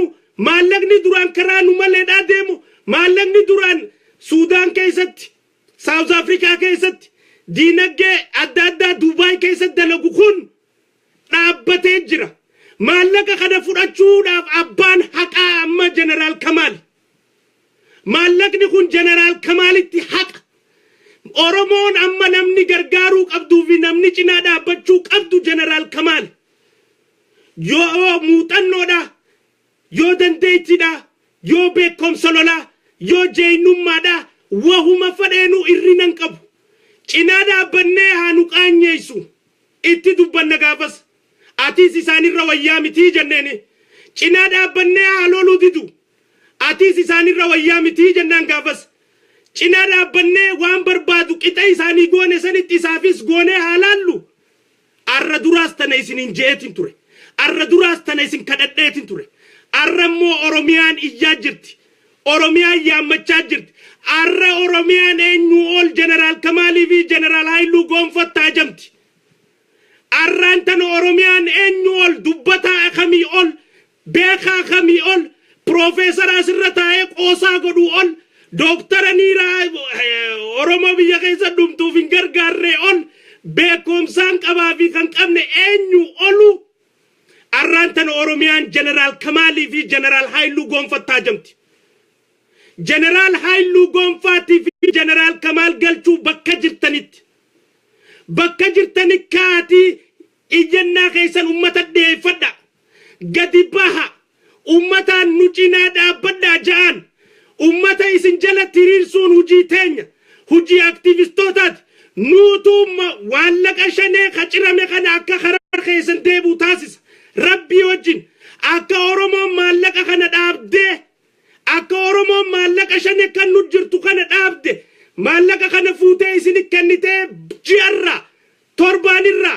ማለግኒ ዱራን ከራ ኑመሌዳ ደሙ ማለግኒ ዱራን ሱዳን ከይሰት ሳውዝ አፍሪካ ከይሰት ዲነጌ አዳዳ ዱባይ ከይሰት ደለጉኩን ዳበቴ ጅራ ማለቀ ከደፉዳቹዳፍ አባን ሐቃ አማ ጀነራል ከማል ማለቅኒ ኩን ጀነራል ከማልቲ ሐቅ ኦሮሞን አማ ነምኒ ገርጋሩ ቀብዱ ፊ ነምኒ ጭና ዳበቹ ቀብዱ ጀነራል ከማል ዮ ሙጠኖዳ ዮ ደንዴቲዳ ዮ ቤኮም ሰሎላ ዮ ጄኑማዳ ወሁመ ፈደኑ ኢሪነን ቀቡ ጭና ዳበኔ ሃኑቃኘይሱ ኢtti dubbanna gaafas atis isaanirra wayyaa miti jenneen ጭና ዳበኔ ሃሎሉ ዲዱ atis isaanirra wayyaa miti jennaan gaafas ጭና ዳበኔ waan barbaadu qixa isaanii goone sanitti isaafis goone haalaallu arra duraas tana isinin jeetin ture arra duraas tana isin kadhadheetin ture arrammoo oromiyaan iyyaa jirti oromiyaan yaammachaa jirti arra oromiyaan eenyu ol jeneraal Kamaalii fi jeneraal Haayiluu gonfattaa jamti arraan tana oromiyaan eenyu ol dubbataa kamii ol beekaa kamii ol profeesara asirra taa'ee qoosaa godhuu ol doktara niiraa oromoo biyya keessa dhumtuuf hin gargaarree ol beekumsaan qabaa fi kan qabne eenyu olu arraan tana oromiyaan jeneraal Kamaalii fi jeneraal Haayiluu gonfattaa jamti jeneraal Haayiluu gonfaatti fi jeneraal Kamaal galchuu bakka jirtanitti kaati iyyannaa keessan ummata deeffadha gadi baha ummataan nu cinaa dhaabbadhaa ja'an ummata isin jala tiriirsuun hujii teenya hujii aktiivistootaati nuutuma waallaqa shanee qacirame kana akka karaa keessan deebuu taasisa rabbii wajjin akka oromoon maallaqa kana dhaabdee akka oromoon maallaqa shanee kan nu jirtu kana dhaabde maallaqa kana fuutee isin kennitee ji'arra torbaanirra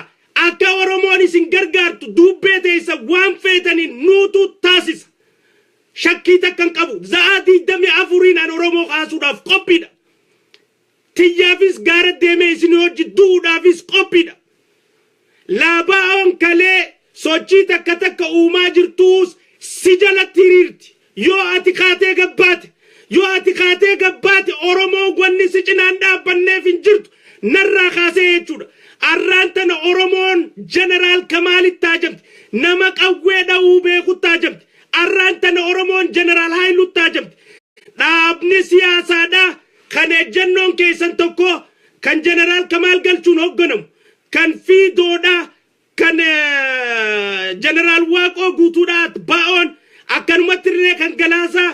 akka oromoon isin gargaartu dubbee teessa waan feetaniin nuutu taasisa shakkii takkan qabu za'aatii damee afuriin an oromoo kaasuudhaaf qophiidha tiyyaafis gaara deemee isin hojii duudhaafis qophiidha laabaa'oon kalee sochii takka uumaa jirtuus si jalatti hiriirti yoo ati kaatee gabbaate oromoo gwanni si cinaan dhaabbanneef hin jirtu narraa kaasee jechuudha arraan tana oromoon jeneraal Kamaalitti taajamti nama qawwee dha'uu beekutti taajamti arraan tana oromoon jeneraal Haayiluutti taajamti dhaabni siyaasaadha kan ejjennoon keessan tokko kan jeneraal Kamaal galchuun hogganamu kan fiidoodha kan jeneraal Waaqoo guutuudha baa'oon akkanumatti illee kan galaasaa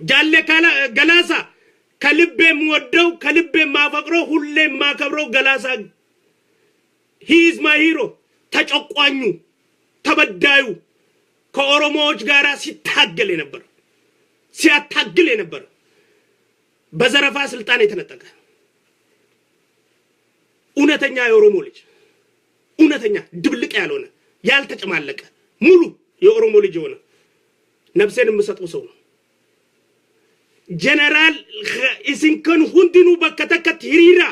jaalle galaasaa kalibbee muwaddau kalibbee maafaqroo hullee maakabroo galaasaa he is my hero ተጨቋኙ ተበዳዩ ከኦሮሞዎች ጋራ ሲታገል ነበር በዘረፋ ስልጣን የተነጠቀ እውነተኛ የኦሮሞ ልጅ እውነተኛ ድብልቅ ያልሆነ ያልተጨማለቀ ሙሉ የኦሮሞ ልጅ ሆነ ነፍሴን የምሰጠው ሰው ነው። ጀነራል ኢሲንከን ሁንዲኑ በከተከት ሂሪራ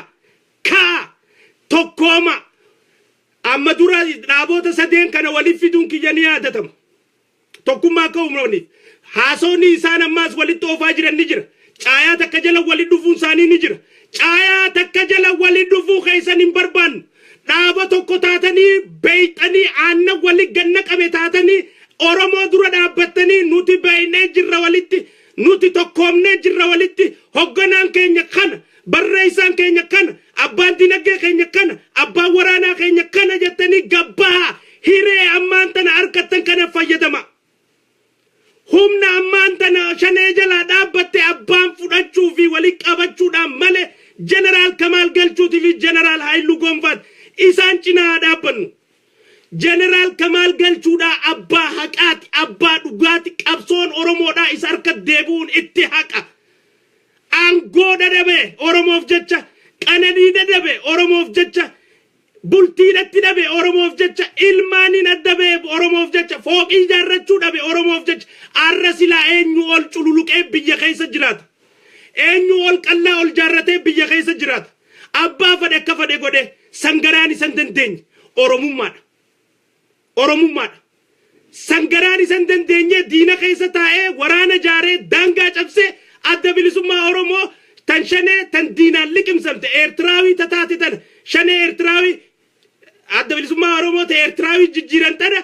ካ ቶኮማ አመዱራ ዳቦተ ሰደን ከነ ወሊፊዱን ኪየኒ ያደተም ቶኩማ ከውምሮኒ ሃሶኒ ኢሳነማስ ወሊት ኦፋ ጅረን ንጅረ ጫያ ተከጀለ ወሊት ዱፉን ሳኒ ንጅረ ጫያ ተከጀለ ወሊት ዱፉ ከይሰን በርባን ዳቦ ቶኮታተኒ በይጠኒ አነ ወሊት ገነቀ ቤታተኒ ኦሮሞ ዱረ ዳበተኒ ኑቲ በይነ ጅረ ወሊት ኑቲ ቶኮምነ ጅረ ወሊት ሆገናን ከኛ ከነ barreessan keenya kana abbaan dinagdee keenya kana abbaan waraanaa keenya kana jettanii gabbaa hiree ammaan tana harkattan kana fayyadama humna ammaan tana shanee jalaa dhaabbatte abbaan fudhachuu fi walii qabachuudhaan malee jeneraal Kamaal Galchuutii fi jeneraal Haayiluu Gonfaat isaan cinaa dhaabbannu. jeneraal Kamaal Galchuudhaa abbaa haqaati abbaa dhugaati qabsoon Oromoodhaa isa harka deebuun itti haqa. Ango dadabe Oromof jecha qanani dadabe Oromof jecha bulti dadabe Oromof jecha ilmani dadabe Oromof jecha fooqi jarrachu dabe Oromof jecha arrasila enyu ol cululuqe biyya keessa jiraata enyu ol qalla ol jarrate biyya keessa jiraata abba fade akka fade gode sangarani sandendeñ oromummaadha sangarani sandendeñ diina keessa taa'e waraana jaare danga cabse adda bilisummaa Oromoo tan shane tan diinaan liqimsamte Eertiraawi tataati tan shane Eertiraawi adda bilisummaa Oromoo ta Eertiraawi jijjiiran tana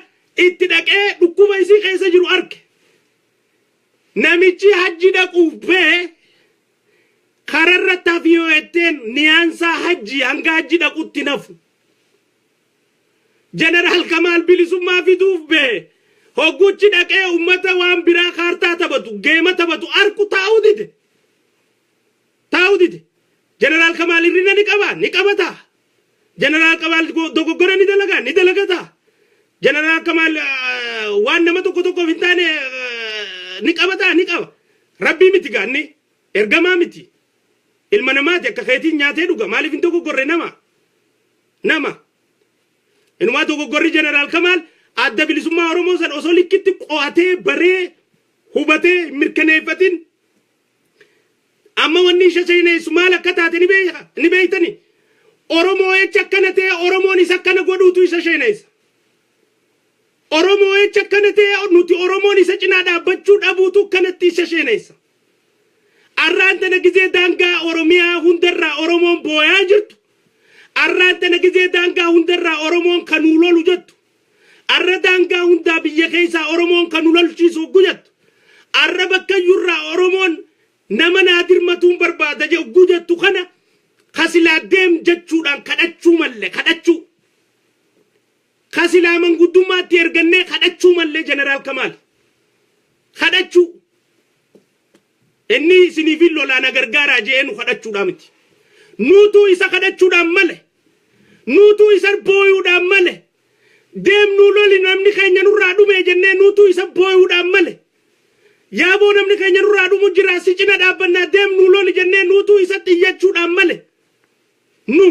itti dhaqee dhukkuba isii keessa jiru arge. Namichi hajji dhaquuf bee kararra tafiyoo etteen niyaansaa hajji hanga hajji dhaqutti nafu. Jeneraal Kamaal bilisummaa fiduuf bee Hoguchi dhaqee ummata waan biraa kaartaa taphatu geema taphatu arku taa'udide jeneraal Kamaal irrina ni qabata jeneraal Kamaal dogoggora ni dalagata jeneraal Kamaal waan nama tokko hin taane ni qaba rabbii miti gaanni ergamaa miti ilma namaati akka keetiin nyaatee dhuga maaliif hin dogoggorre nama inumaa dogoggorri jeneraal Kamaal adda bilisummaa Oromoo san osoo likkitti qo'atee baree hubatee mirkaneeffatin amma wanni shashayneessu maal akka taate ni beeytani Oromoo echa akkana ta'e Oromoon isa akkana godhuutu isa shayneessa Oromoo echa akkana ta'e nuti Oromoon isa cinaa dhaabbachuu dhabuutu akkanatti isa shayneessa arraan tana gizee daangaa Oromiyaa hundarraa Oromoon booyaa jirtu arraan tana gizee daangaa hundarraa Oromoon kanuu lolu jettu arra daangaa hundaa biyya keessa Oromoon kanuu lolchiisu gujattu arra bakka yurraa Oromoon nama naadirmatuun barbaada gujattu kana kasilaa deem jechuudhaan kadhachuu malle kadhachuu kasilaa manguddummaatti ergannee kadhachuu malle jeneraal Kamaal kadhachuu inni isiniifin lolaana gargaaraa jeenu kadhachuudhaan miti nuutuu isa kadhachuudhaan male nuutuu isa booyuudhaan male deemnu loli namni keenya nurraa dhume jennee nuutuu isa booyuudhaan male yaaboo namni keenya nurraa dhumu jira si cina dhaabbannaa deemnu loli jennee nuutuu isa xiyyachuudhaan male nu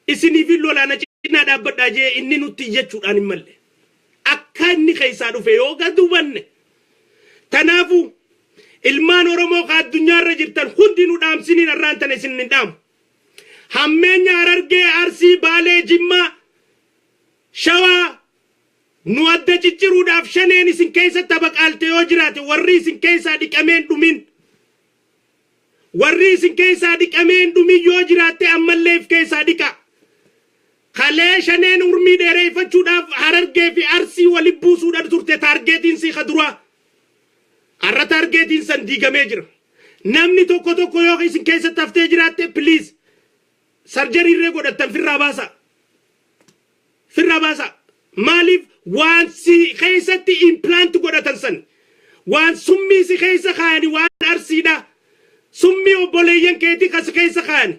isiniifin lolaana cina dhaabbadhaa jee inni nutti xiyyachuudhaan hin malle akka inni keessaa dhufe yoo gadubanne tanaafu ilmaan Oromoo ka addunyaarra jirtan hundinuu dhaamsiniin arraan tana isin hin dhaamu hammeenya Harargee Arsii Baalee Jimmaa Shawaa nu adda cicciruudhaaf shaneen isin keessa tabaqaalte yoo jiraate warri isin keessaa dhiqameen dhumin yoo jiraate ammallee keessaa dhiqa kalee shaneen urmii dheereeffachuudhaaf Harargee fi Arsii wali buusuudhaan turte taargeetiin si kaduraa arra taargeetiin san diigamee jira namni tokko yoo isin keessa taftee jiraatte please sarjarii irree godhattan firraa baasa maalif waan si keessatti implant godhatan san waan summii si keessa kaani waan arsiidha summii obboleeyyan keetii kas keessa kaani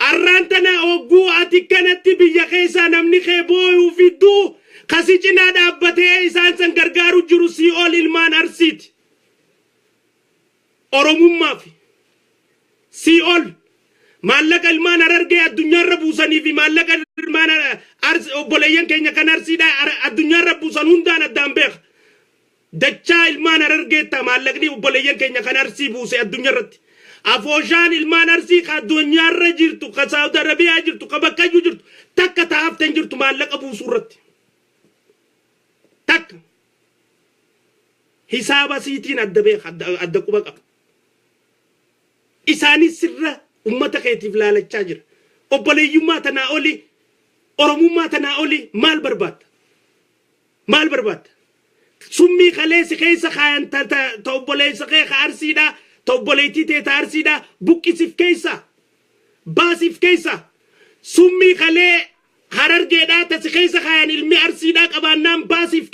arraan tana ogguu ati kanatti biyya keessa namni kee booyuu fidduu kasi cinaa dhaabbatee isaan san gargaaru jiru si ol ilmaan Arsiiti Oromummaa fi si ol maallaqa ilmaan Harargee addunyaarra buusanii fi maallaqa ilmaan obboleeyyan keenya kan Arsiidha addunyaarra buusan hundaan addaan beeka. Dachaa ilmaan Harargeetta maallaqni obboleeyyan keenya kan Arsii buuse addunyaarratti. Afooshaan ilmaan Arsii ka addunyaarra jirtu ka Saawud Arabiyaa jirtu ka bakkayyuu jirtu takka taaftan jirtu maallaqa buusuurratti. Takka. Hisaaba siitiin adda beeka adda quba qaba. Isaanis sirra ummata keetiif laalachaa jira. Obboleeyyummaa tanaa oli oromummaa tanaa oli maal barbaadda? Maal barbaadda? Summii kaleessi keessa kaayan ta obboleessa kee ka Arsiidha ta obboleettii tee ta Arsiidha buqqisiif keessa baasiif keessa summii kalee Harargeedhaa ta si keessa kaayan ilmi Arsiidha qabaannaan baasiif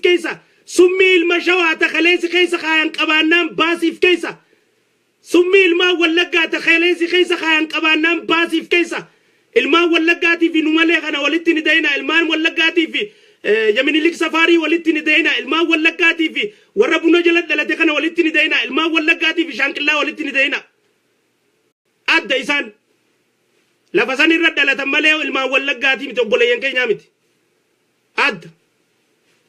keessa summii ilma Shawaa ta kaleessi keessa kaayan qabaannaan baasiif keessa summii ilmaa Wallaggaa ta kaleessi keessa kaayan qabaannaan baasiif keessa ilmaan Wallaggaatii fi numalee kana walitti ni dayna ilmaan Wallaggaatii fi Yaminilik Safari walitti ni dayna ilmaan Wallaggaatii fi warra buna jala dhalate kana walitti ni dayna ilmaan Wallaggaatii fi Shaanqillaa walitti ni dayna adda isaan lafa san irra dhalatan malee ilmaan Wallaggaatii miti obboleeyyan keenyaa miti adda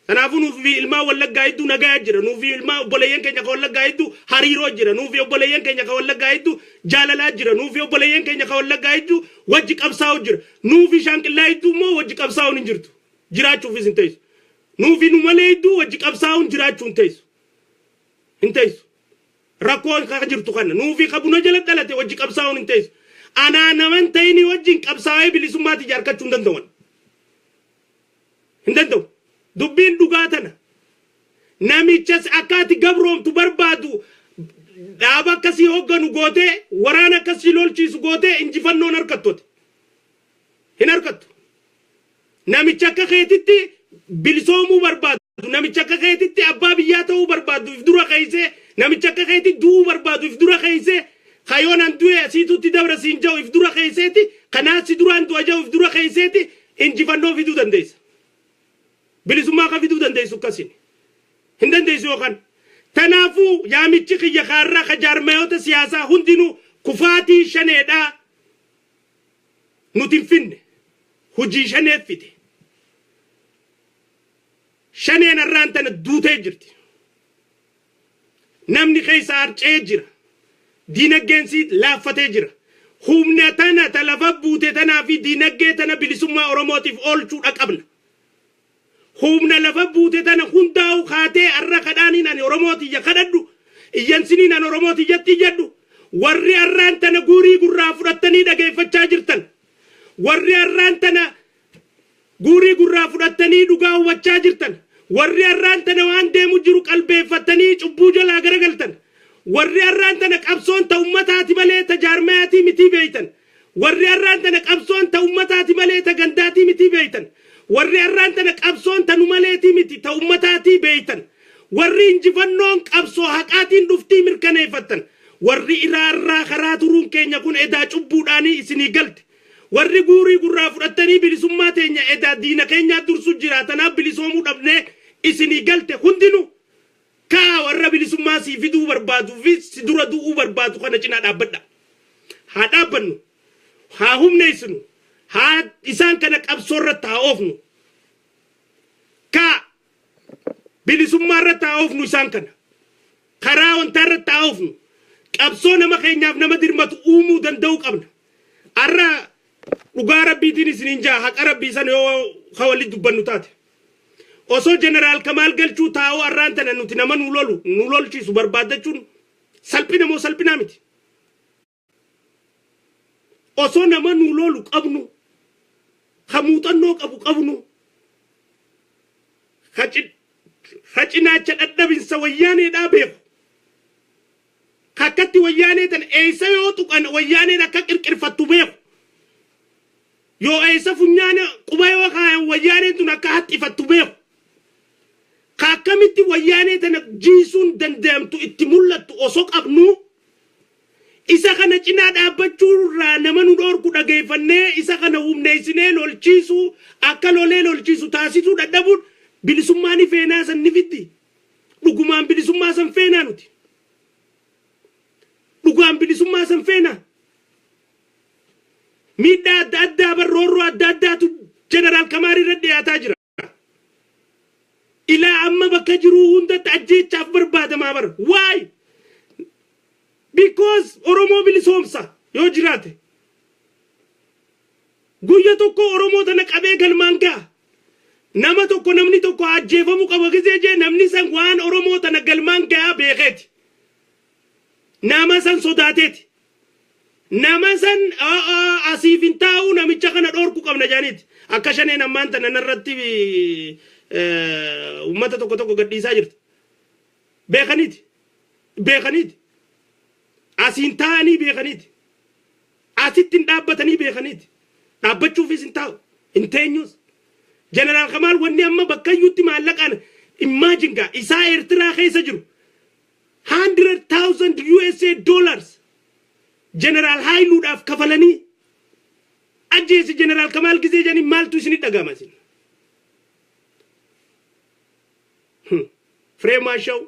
kanaafuu nuufi ilmaan Wallaggaa hedduu nagaa jira nuufi ilmaan obboleeyyan keenya ka Wallaggaa hedduu hariiroo jira nuufi obboleeyyan keenya ka Wallaggaa hedduu jaalalaa jira nuufi obboleeyyan keenya ka Wallaggaa hedduu wajji qabsaa'u jira nuufi Shaanqillaa hedduu immoo wajji qabsaa'uun hin jirtu jiraachuufis hin teessu nuufi nu malee hedduu wajji qabsaa'uun jiraachuu hin teessu rakkoon ka jirtu kana nuufi ka buna jala dhalate wajji qabsaa'uun hin teessu anaa naman ta'ini wajjin qabsaa'ee bilisummaatti jaarkachuu hin danda'u dubbiin dhugaa tana namichas akkaati gabroomtu barbaadu dhaaba akkasii hogganu gootee waraana akkasii lolchiisu gootee injifannoon harkattooti hin harkattu namicha akka keetitti bilisoomuu barbaadu namicha akka keetitti abbaa biyyaa ta'uu barbaadu if dura keeysee namicha akka keetitti du'uu barbaadu if dura keeysee kayoonaan du'e asiitutti dabra siin ja'u if dura keeyseeti kanaasi duraan du'a ja'u if dura keeyseeti injifannoo fiduu dandeessa bilisummaa ka fiduu dandeessu akkasiin hin dandeessu yookaan tanaafuu yaamichi kiyya kaarraa ka jaarmayoota siyaasaa hundinuu kufaatii shaneedhaa nuti hin finne hujii shaneef fide shaneen irraan tana duutee jirti namni keessa harcee jira diinaggeensi laaffatee jira humna tana ta lafa buute tanaa fi diinaggee tana bilisummaa oromootiif oolchuudha qabna humna lafa buute tana hundaa'u kaatee arra kadhaaniin ani oromootiyya kadhadhu iyyansiniin ani oromootiyatti jedhu warri arraan tana guurii gurraa fudhattanii dhageeffachaa jirtan warri arraan tana guurii gurraa fudhattanii dhugaa hubachaa jirtan warri arraan tana waan deemu jiru qalbeeffattanii cubbuu jalaa garagaltan warri arraan tana qabsoon ta ummataati malee ta jaarmayaatii mitii beeytan warri arraan tana qabsoon ta ummataati malee ta gandaatii mitii beeytan warri arraan tana qabsoon ta nu maleetii miti ta ummataatii beeytan warri injifannoon qabsoo haqaatiin dhuftii mirkaneeffattan warri iraarraa karaa turuun keenya kun edaa cubbuudhaanii isinii galte warri guurii gurraa fudhattanii bilisummaa teenya edaa diina keenyaa dursu jiraatanaaf bilisoomuu dhabnee isinii galte hundinuu kaa warra bilisummaa sii fiduu barbaaduu fi si dura du'uu barbaadu kana cinaa dhaabbadha haa dhaabbannu haa humneessinu haa isaan kana qabsoorratti haa oofnu kaa bilisummaa irratti haa oofnu isaan kana karaa wantaa irratti haa oofnu qabsoo nama keenyaaf nama dirmatu uumuu danda'uu qabna arra dhugaa rabbiitiin isiniin jaa haqa rabbii sana yoo hawali dubbannu taate osoo jeneraal Kamaal Galchuu taa'uu arraan tana nuti nama nu lolchiisu barbaadachuun salphina moo salphinaa miti osoo nama nu lolu qabnu hamuuxannoo qabnu hacinaacha dadhabinsa wayyaaneedhaa beeku kakkatti wayyaanee tan eeysa yoo tuqan wayyaaneen akka qirqirfattu beeku yoo eeysa funyaana quba yoo kaayan wayyaaneen tun akka haxxifattu beeku kakkamitti wayyaanee tana jiisuun danda'amtu itti mul'attu osoo qabnu isa kana cinaa dhaabbachuurraa nama nu dhoorku dhageeffannee isa kana humneessinee lolchiisu akka lolee lolchiisu taasisuu dadhabuun bilisummaani feenaa san ni fiddi dhugumaan bilisummaa san feenaa nuti dhugaan bilisummaa san feena miidhaa adda addaa barroorroo adda addaatu jeneraal Kamaal irra dhiyaataa jira ilaa amma bakka jiru hundatti ajjeechaaf barbaadamaa bara why because Oromoo bilisoomsa yoo jiraate guyya tokko Oromoo tana qabee galmaan gaa nama tokko namni tokko ajjeefamu qaba gisee jee namni san waan Oromoo tana galmaan gaa beekeeti nama san sodaateeti nama san asiifin taa'u namicha kana dhorku qabna jaaniiti akka shaneen ammaan tana narratti ummata tokko gadhiisaa jirti beekaniiti asiin taa'anii beekaniiti asittiin dhaabbatanii beekaniiti dhaabbachuufis hin taa'u hin teenyus jeneraal Kamaal wanni amma bakkayyuutti maallaqaan imagine gaa isaa Eertiraa keessa jiru 100,000 USA dollars jeneraal Haayiluudhaaf kafalanii ajjeesi jeneraal Kamaal gisee janii maaltu isinii dhaga'ama isin Freemaa Shaw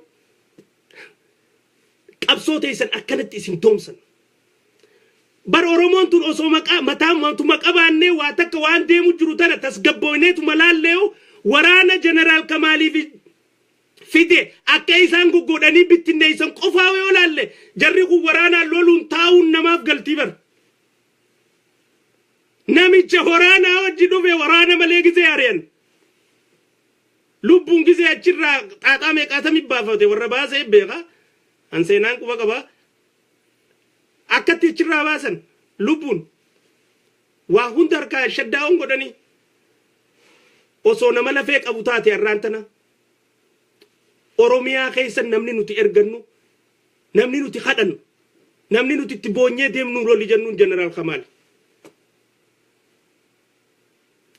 qabsoo teessan akkanatti isin toomsan bar Oromoon tun osoo mataa qabaannee waa takka waan deemu jiru tana tasgabbooneetu malaallee'u waraana jeneraal Kamaaliif fide akka isaan goggodhanii bittinneessan qofaa yoo laalle jarri kun waraanaan loluun taa'uun namaaf galtii bar namicha waraanaa wajji dhufe waraana malee gisee ari'an lubbuun gisee achirraa xaaxaa meeqaatami baafate warra baasee beeka an seenaan quba qaba akkatti achirraa baasan lubbuun waa hunda harkaa shaddaa'uun godhanii osoo nama lafee qabu taate har'aan tana Oromiyaa keessa namni nuti ergannu namni nuti kadhannu namni nuti itti boonyee deemnu lolli jennuun jeneraal Kamaal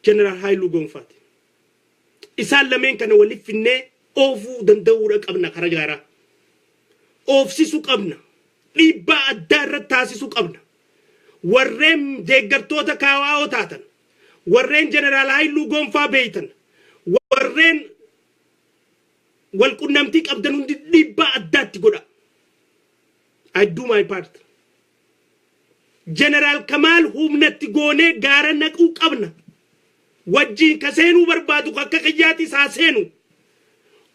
jeneraal Haayiluu Gonfaati isaan lameen kana waliif finnee oofuu danda'uudha qabna kara gaaraa oofsisuu qabna dhiibbaa addaa irratti taasisuu qabna warreen deeggartoota kaawaa taatan warreen jeneraal Haayiluu Gonfaa beeytan warreen walqunnamtii qabdan hundi dhiibbaa addaatti godha I do my part jeneraal Kamaal humnatti goonee gaara naquu qabna wajjiin ka seenuu barbaadu akka qiyyaati isaa seenu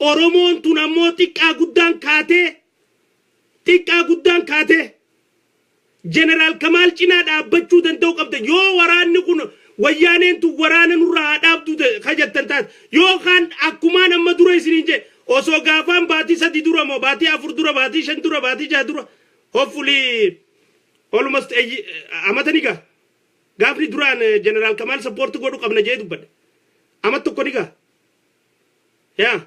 Oromoon tun ammoo xiqqaa guddaan kaatee jeneraal Kamaal cinaa dhaabbachuu danda'u qabda yoo waraanni kun wayyaaneen tun waraana nurraa dhaabdu kajattan taate yookaan akkumaan amma dura isiniin jee osoo gaafaan baatii 3 dura moo baatii 4 dura baatii 5 dura baatii 6 dura hopefully almost amatani gaa gaafni duraan jeneraal Kamaal support godhu qabna jee dubbadde amat tokko ni gaa yaa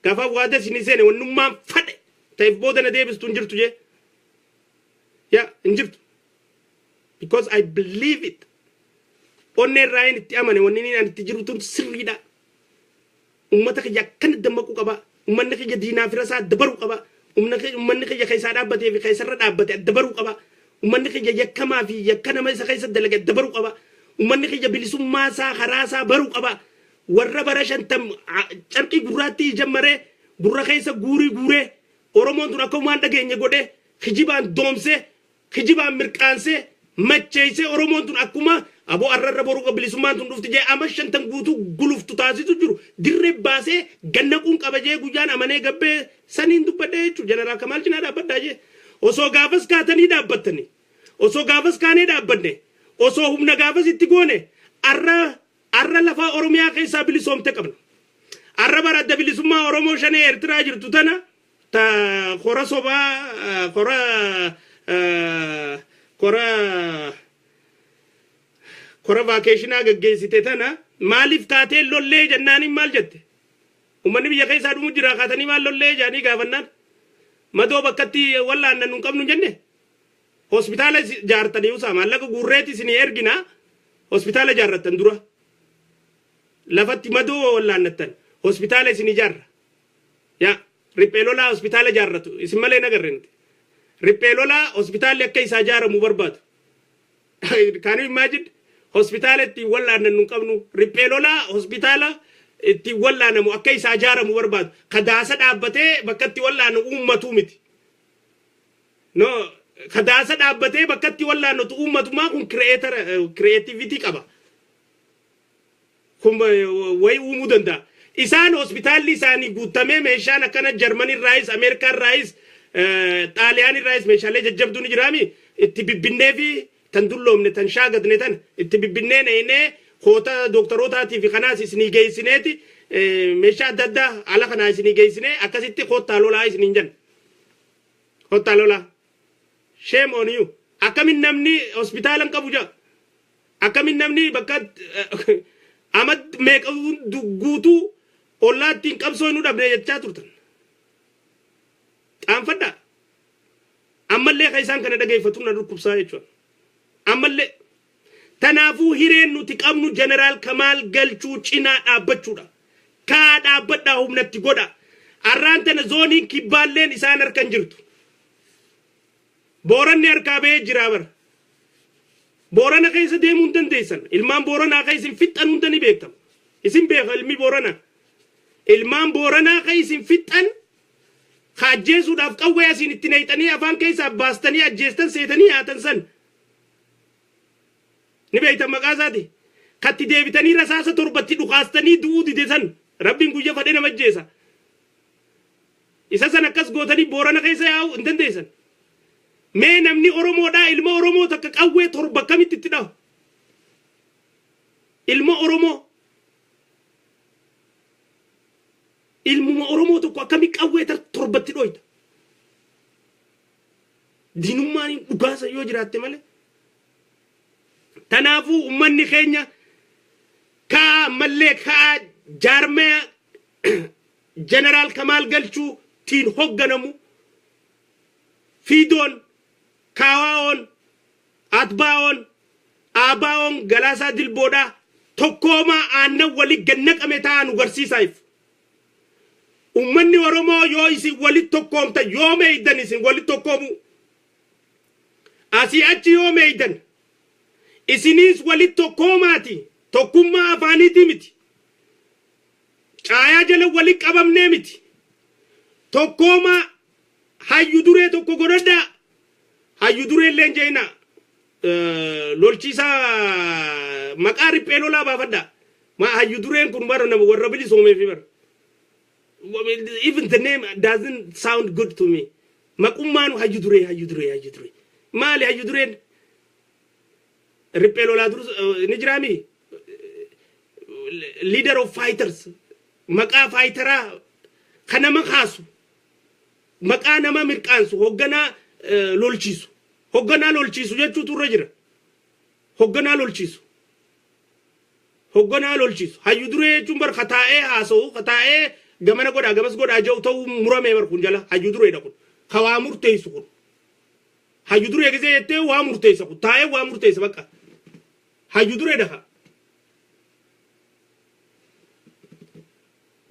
gaafa waade isinii seene wannummaan fadhe ta'eef booda na deebistu hin jirtu jee yaa hin jirtu because I believe it onneen raayeen itti amane wanni ni itti jiru tun sirriidha ummata kiyya akkana dammaquu qaba ummanni kiyya diinaa firasaa dabaruu qaba ummanni kiyya keessaa dhaabbatee fi keessarra dhaabbate dabaruu qaba ummanni kiyya yakkamaa fi yakka nama isa keessa dalage dabaruu qaba ummanni kiyya bilisummaa isaa karaa isaa baruu qaba warra bara 50 carqii gurraatti jammaree gurra keessa guuree Oromoon tun akka waan dhageenye godhe kijibaan doomsee kijibaan mirqaansee macheessee Oromoon tun akkuma abo arrarra boru bilisummaan tun dhufti jee ama 50 guutuu guluftu taasisu jiru dirree baasee gannaquun qabajee guyyaan amanee gabbee saniin dubbadhee jechuudha jeneraal Kamaal cinaa dhaabbadhaa jee osoo gaafas kaatanii dhaabbattanii osoo gaafas kaanee dhaabbanne osoo humna gaafas itti goone arra lafaa Oromiyaa keessaa bilisoomte qabna arra bara adda bilisummaa Oromoo shanee Eertiraa jirtu tana ta khora sobaa khora vacation gaggeessite tana maaliif kaatee lollee jennaaniin maal jette ummanni biyya keessaa dhumu jira kaatanii maal lollee jaanii gaafannaan madoo bakkatti wallaannan nun qabnu jenne hospitaala jaartanii usaa maallaqa guurreeti isinii ergina hospitaala jaarrattan dura lafatti madoo wallaannattan hospitaala isinii jaarra yaa ripheelolaa hospitaala jaarratu isin malee nagarreenti ripheelolaa hospitaalli akka isaa jaaramu barbaadu can you imagine hospitaala itti wallaannan nun qabnu ripheelolaa hospitaala itti wallaanamu akka isaa jaaramu barbaadu kadaasa dhaabbatee bakka itti wallaanu uummatuu miti no khadaasa dhaabbatee bakkatti wallaannotu uummatuma kun creativity qaba kun way uumuu danda'a isaan hospitaalli isaanii guutamee meeshaan akkana Jarmanii raayis Ameerikaan raayis Xaaliyaan raayis meeshaalee jajjabduun jiraami itti bibbinnee fi tan dulloomne tan shaagatne tan itti bibbinnee neenee koota dooktorootaatiif kanaas isinii geessineeti meeshaa adda addaa ala kanaa isinii geessinee akkasitti koottaa lolaa isiniin jenna koottaa lolaa shame on you akkamin namni hospitaalan qabu jaa akkamin namni bakka amad meeqa guutuu ollaattiin qabsoo nu dhabne jechaa turtan xaanfadha ammallee isaan kana dhageeffatu na dhukkubsaa jechuudha ammallee tanaafuu hireen nuti qabnu Jeneraal Kamaal Galchuu cinaa dhaabbachuudha kaa dhaabbadhaa humnatti godha arraan tana zooniin kibbaalleen isaan harkan jirtu Booranni harkaa ba'ee jira bara Boorana keessa deemuu hin dandeessan ilmaan Booranaa keessa isin fixxan hunda ni beektamu isin beeka ilmi Booranaa ilmaan Booranaa keessa isin fixxan kaajjeesuudhaaf qawwee asiin itti nayxanii afaan keessaa baastanii ajjeestan seetanii haatan san ni beektan maqaa isaati katti deebitanii rasaasa torbatti dhukaastanii du'uu dide san rabbiin guyya fadhee nama ajjeesa isa san akkas gootanii Boorana keessa yaa'uu hin dandeessan mee namni Oromoodhaa ilma Oromoo takka qawwee torba kamitti itti dhahu ilma Oromoo ilmuma Oromoo tokko akkami qawwee torbatti dhoyta diinummaan dhugaasa yoo jiraatte malee tanaafuu ummanni keenya kaa mallee kaa jaarmee Jeneraal Kamaal Galchuu tiin hogganamu fiidoon Kawaon Atbaon Abaon Galasa Dilboda tokkoma aanna wali gannaqame taanu garsiisaayif ummanni Oromoo yoo isin wali tokkoomta yoo meeydan isin wali tokkoomu asii achi yoo meeydan isinis wali tokkoomaati tokkummaa afaaniitii miti caayaa jala wali qabamnee miti tokkooma hayyu duree tokko godhadhaa hayyu duree illeen jeena lolchiisa maqaa riphee lolaa baafadhaa ma hayyu dureen kun bara nama warra bilisoomee fi bara even the name doesn't sound good to me maqummaanu hayyu duree maali hayyu dureen riphee lolaa durus ni jiraami leader of fighters maqaa fighteraa kanama kaasu maqaa nama mirqaansu hogganaa lolchiisu jechuutu irra jira hogganaa lolchiisu hayyu duree jechuun bar kataa'ee haasa'u kataa'ee gamana godhaa gamas godhaa jiru ta'uu muramee bar kun jala hayyu dureedha kun kawaa murteessu kun hayyu duree gisee jettee waa murteessa kun taa'ee waa murteessa bakka hayyu dureedha ka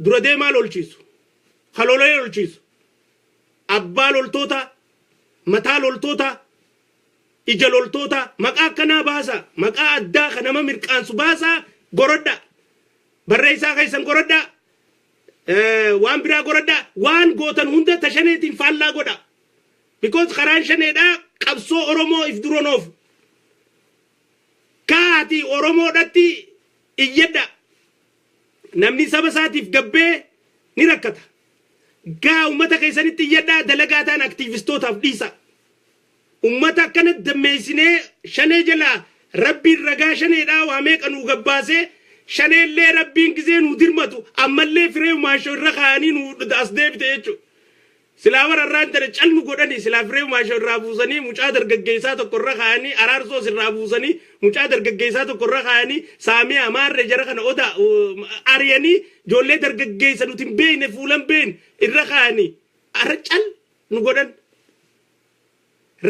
dura deemaa lolchiisu halolee lolchiisu abbaa loltoota mataa loltoota ija loltoota maqaa akkanaa baasa maqaa addaa kan nama mirqaansu baasa gorodha barreessaa keessan gorodha waan biraa gorodha waan gootan hunda tashaneetiin faallaa godha because karaan shaneedha qabsoo Oromoo if duronoof kaati Oromoodhatti iyyadha namni saba isaatiif gabbee ni rakkata gaa ummata keessanitti iyyadha dalagaa ta'an aktiivistootaaf dhiisa ummata akkana dammeessinee shanee jala rabbiin ragaa shaneedhaa waa meeqa nuu gabbaasee shaneellee rabbiin gisee nuu dirmatu ammallee firee maashoo irra kaa'anii nuu as deebite jechuudha silaa wararraan tana calmu godhani silaa firee maashoo irraa buusanii mucaa dargaggeessaa tokko irra kaa'anii araarsoos irraa buusanii mucaa dargaggeessaa tokko irra kaa'anii saamee amaarre jara kana oda ariyanii ijoollee dargaggeessa nuti hin beekne fuulan beekne irra kaa'anii ara cal nu godhan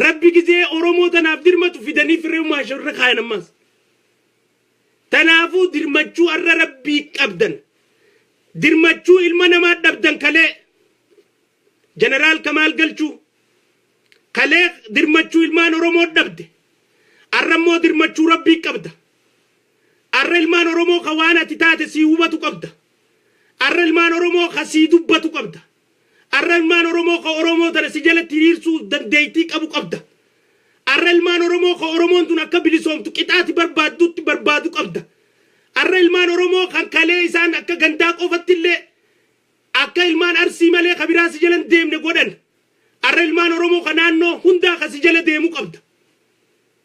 rabbi gisee Oromoo tanaaf dirmatu fidanii firee maashoo irra kaa'an ammas tanaafuu dirmachuu arra rabbii qabdan dirmachuu ilma namaa dhabdan kalee Jeneraal Kamaal Galchuu kalee dirmachuu ilmaan Oromoo dhabde arrammoo dirmachuu rabbii qabda arra ilmaan Oromoo ka waan ati taate sii hubatu qabda arra ilmaan Oromoo ka sii dubbatu qabda arra ilmaan Oromoo ka Oromoo tana si jalatti hiriirsuu dandeettii qabu qabda الرلمان أورمو خورمون دون كبليسوم تكتاتي بربادو قبضة الرلمان أورمو خان كاليسان أكا غنداك أوفتلي أكا إلمان أرسي مالي خبيراسي جلن ديم نقودن الرلمان أورمو خنانو هندا خسي جل ديمو قبضة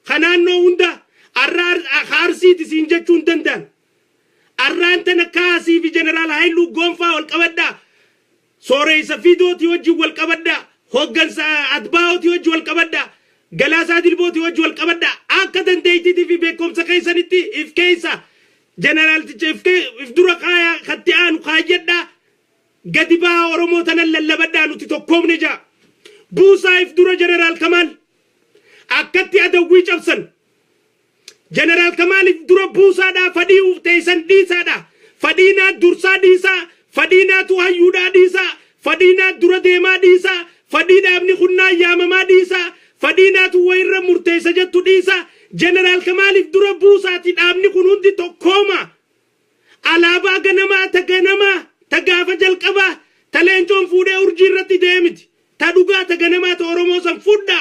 خنانو هندا خارسي تسينجتون دندان الرانتنا كاسي في جنرال هايلو غونفا والقبدا سوري سفيدو تيوجي والقبدا هوغن أتباو تيوجي والقبدا غلاسا دلبو تيوجي والقبدا أكدن ديتي في بيكم سكيسا نتي إف كيسا جنرال تيجي إف درا خايا خطيان خايدا غدبا أورمو تنللبدا نتتوكم نجا بوسا إف درا جنرال كمال أكدتي أدوي جبسن جنرال كمال درا بوسا دا فديو تيسن ديسا دا فدينا درسا ديسا فدينا توهيودا ديسا فدينا درا ديما ديسا فدينا ابن خنا يامما ديسا فدينا توير مرتيسا جتو ديسا جنرال كمال درا بوسا تدابني كنون دي توكوما علابا غنما تغنما تغافا جلقبا تلينجون فودي ارجيرتي ديمت تدوغا تغنما تورمو سن فودا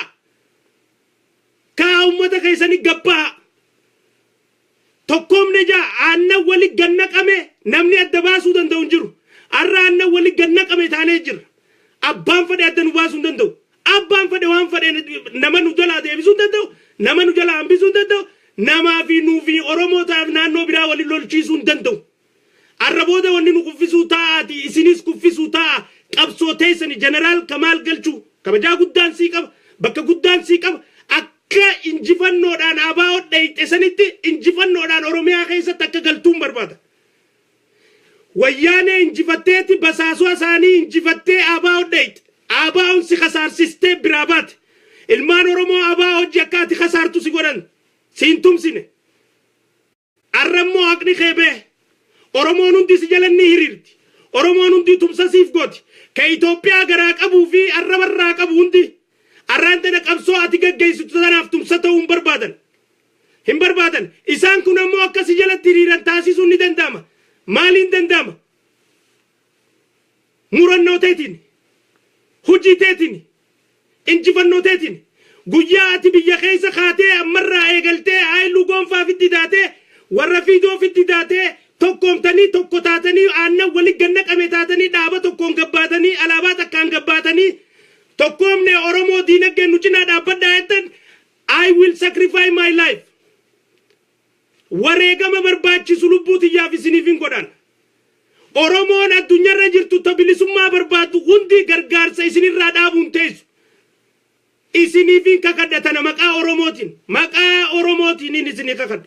كا امتا كيساني غبا توكوم نجا أنا ولي جنك أمي نمني الدباسو دندون جرو أرى أنا ولي جنك أمي تاني جر أبان فدي أدن واسو دندو أبان فدي وان فدي نما نجلا ده بيسون دندو نما نجلا أم بيسون دندو نما في نوفي أرومو تاف نانو برا ولي لول چيسون دندو أربو ده وني نكفيسو تا تي إسينيس كفيسو تا كابسو تيسني جنرال كمال قلچو كبجا قدان سيكب بكا قدان سيكب ka injifannoodhaan abaa'oo dhayite sanitti injifannoodhaan oromiyaa keessatti akka galtuun barbaada wayyaanee injifatteeti basaasuu isaanii injifattee abaa'oo dhayite abaa'oon si khasaarsistee biraa baate ilmaan oromoo abaa'oo hojii akkaati khasaartu si godhan siin tumsine arrammoo haqni keebee oromoon hundi si jalanni hiriirti oromoon hundi tumsa siif gooti ka Itoophiyaa garaa qabuu fi arrabarraa qabu hundi أرانتنا قبصو أتيجا جيسو تناف تمساتو هم بربادن إسان كنا مو أكاسي جالت تريران تاسيسو ندن داما مالين دن داما مرنو تيتين هجي تيتين انجفنو تيتين قويا أتي بيا خيسا خاتي أمرا ايقلتي هاي لغون فا في الدداتي ورفيدو في الدداتي توكم تاني توكو تاتني آنا ولي جنك أمي تاتني دابا توكم قباتني ألابا تكان قباتني توكم نه أورمو دينك نوچنا دابد دايتن I will sacrifice my life وريغا ما برباچي سلوبوتي يا في سنيفين قدان أورمو نا الدنيا رجلتو تبلسو ما برباتو هندي غرغار سيسيني رادابون تيسو إسنيفين كاكدتنا مكا أوروموتين إسني كاكد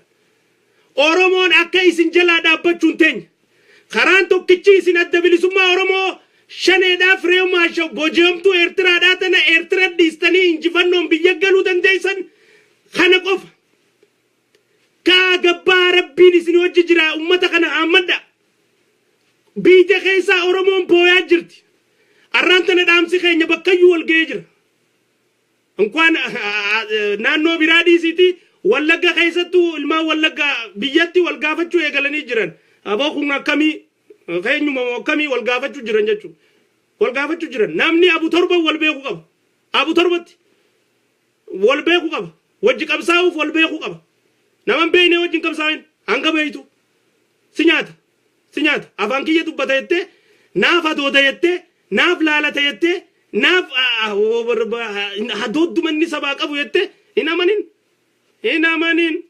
أورومون أكا إسن جلا دابچون تين خران تو كيچي إسن الدبلسو ما أورمو شنيدا فريو ماشو بوجيم تو إرترا داتنا إرترا ديستاني إنجفانون بيجالو دنديسان خانقوف كاغبا ربيني سنو ججرا أمتا خانا عمدا بيجا خيسا أورمون بويا جرتي أرانتنا دامسي خيني بكيو والجيجر انكوان نانو برادي سيتي ولغا خيساتو الما ولغا بيجاتي والغافتشو يغلاني جران أبا خونا كمي خيني مو كمي والغافتشو جران جاتشو والغافتشو جران نامني أبو تربة والبيخو قب أبو تربة والبيخو قب وجه قبساوف والبيخو قب نمان بيني وجه قبساوين أنك بيتو سنياتا أفانكي يتو بتايتي نافا دودايتي ناف لالتايتي ناف هدود مني سباق أبو يتي هنا مانين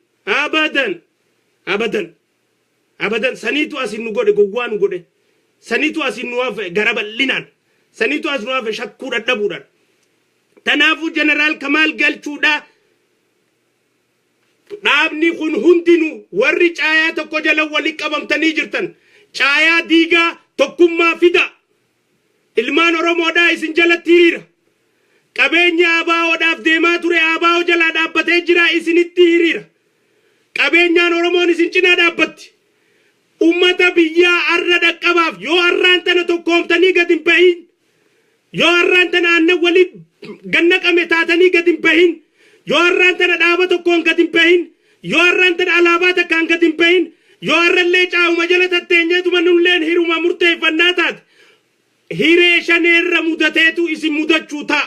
أبدا سنيتو أسين نقول قوان نقول سنيتو أسين نواف غرب اللينان سنيتو أسين نواف شكورة دبوران تنافو جنرال كمال قلچودا نابني خون هندينو ورّي چايا تكو جلو ولي قبم تنيجرتن چايا ديغا تكم ما فدا ilmaan oromoodhaa isin jalatti hiriira qabeenya abaawoodhaaf deemaa ture abaawoo jalaa dhaabbatee jira isinitti hiriira qabeenyaan oromoon isin cinaa dhaabbatti ummata biyyaa arra dhaqqabaaf yoo arraan tana tokkoomtanii gad hin bahin yoo arraan tana aannan walii gannaqame taatanii gad hin bahin yoo arraan tana dhaaba tokkoon gad hin bahin yoo arraan tana alaabaa takkaan gad hin bahin yoo arrallee caa'uma jala tatteenyeetuma nulleen hiruma murteeffannaa taate hiree shaneerra mudateetu isin mudachuu ta'a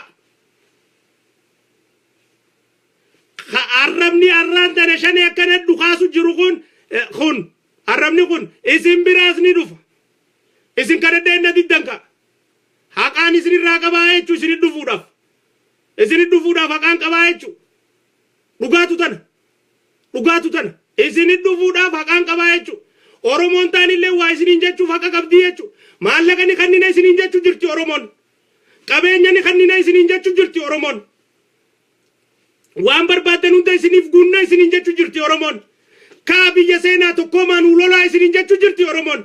arrabni arraan tana shanii akkana dhukaasu jiru kun arrabni kun isin biraas ni dhufa isin kadhadhee na diddanka haqaan isin irraa qabaa jechuu isin dhufuudhaaf haqaan qabaa jechuu dhugaatu tana isin dhufuudhaaf haqaan qabaa jechuu Oromoon taanillee waa isin jechuuf haqa qabdi jechuu maallaqani kannina isin jechuu jirti Oromoon qabeenyani kannina isin jechuu jirti Oromoon waan barbaadan hunda isiniif guunna isin jechuu jirti Oromoon kaa biyya seenaa tokkoomaan ulolaa isin jechuu jirti Oromoon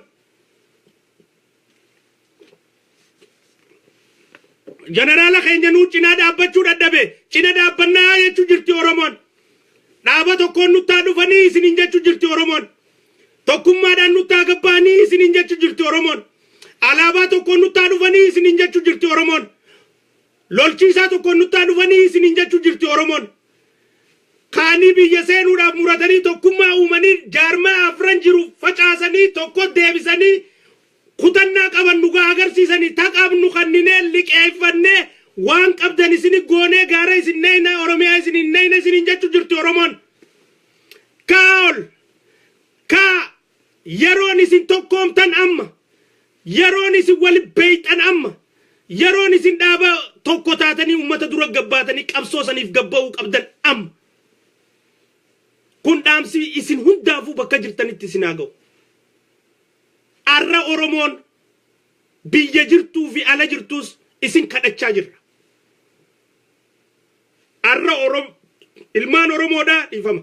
jeneraala keenya nuu cinaa dhaabbachuu dadhabe cina dhaabbannaa jechuu jirti Oromoon dhaaba tokkoon nuttaa dhufanii isin jechuu jirti Oromoon tokkummaadhaan nuttaa gabbaanii isin jechuu jirti Oromoon alaabaa tokkoon nuttaa dhufanii isin jechuu jirti Oromoon lolchiisaa tokkoon nuttaa dhufanii isin jechuu jirti Oromoon kaanii biyya seenuudhaaf muratanii tokkummaa uumanii jaarmaa afran jiru facaasanii tokko deebisanii kutannaa qaban nugaa agarsiisanii taqabnu kanneen liqeeffannee waan qabdan isin goonee gaara isin neyna Oromiyaa isin neyna isin jechuu jirti Oromoon kaol ka yeroon isin tokkoomtan amma yeroon isin wal beeytan amma yeroon isin dhaaba tokko taatanii ummata dura gabbaatanii qabsoosaniif gabba'uu qabdan amma kun dhaamsi isin hundaafuu bakka jirtanitti isin haa ga'u arra Oromoon biyya jirtuu fi ala jirtuus isin kadhachaa jirra arra ilmaan Oromoodhaa dhiifama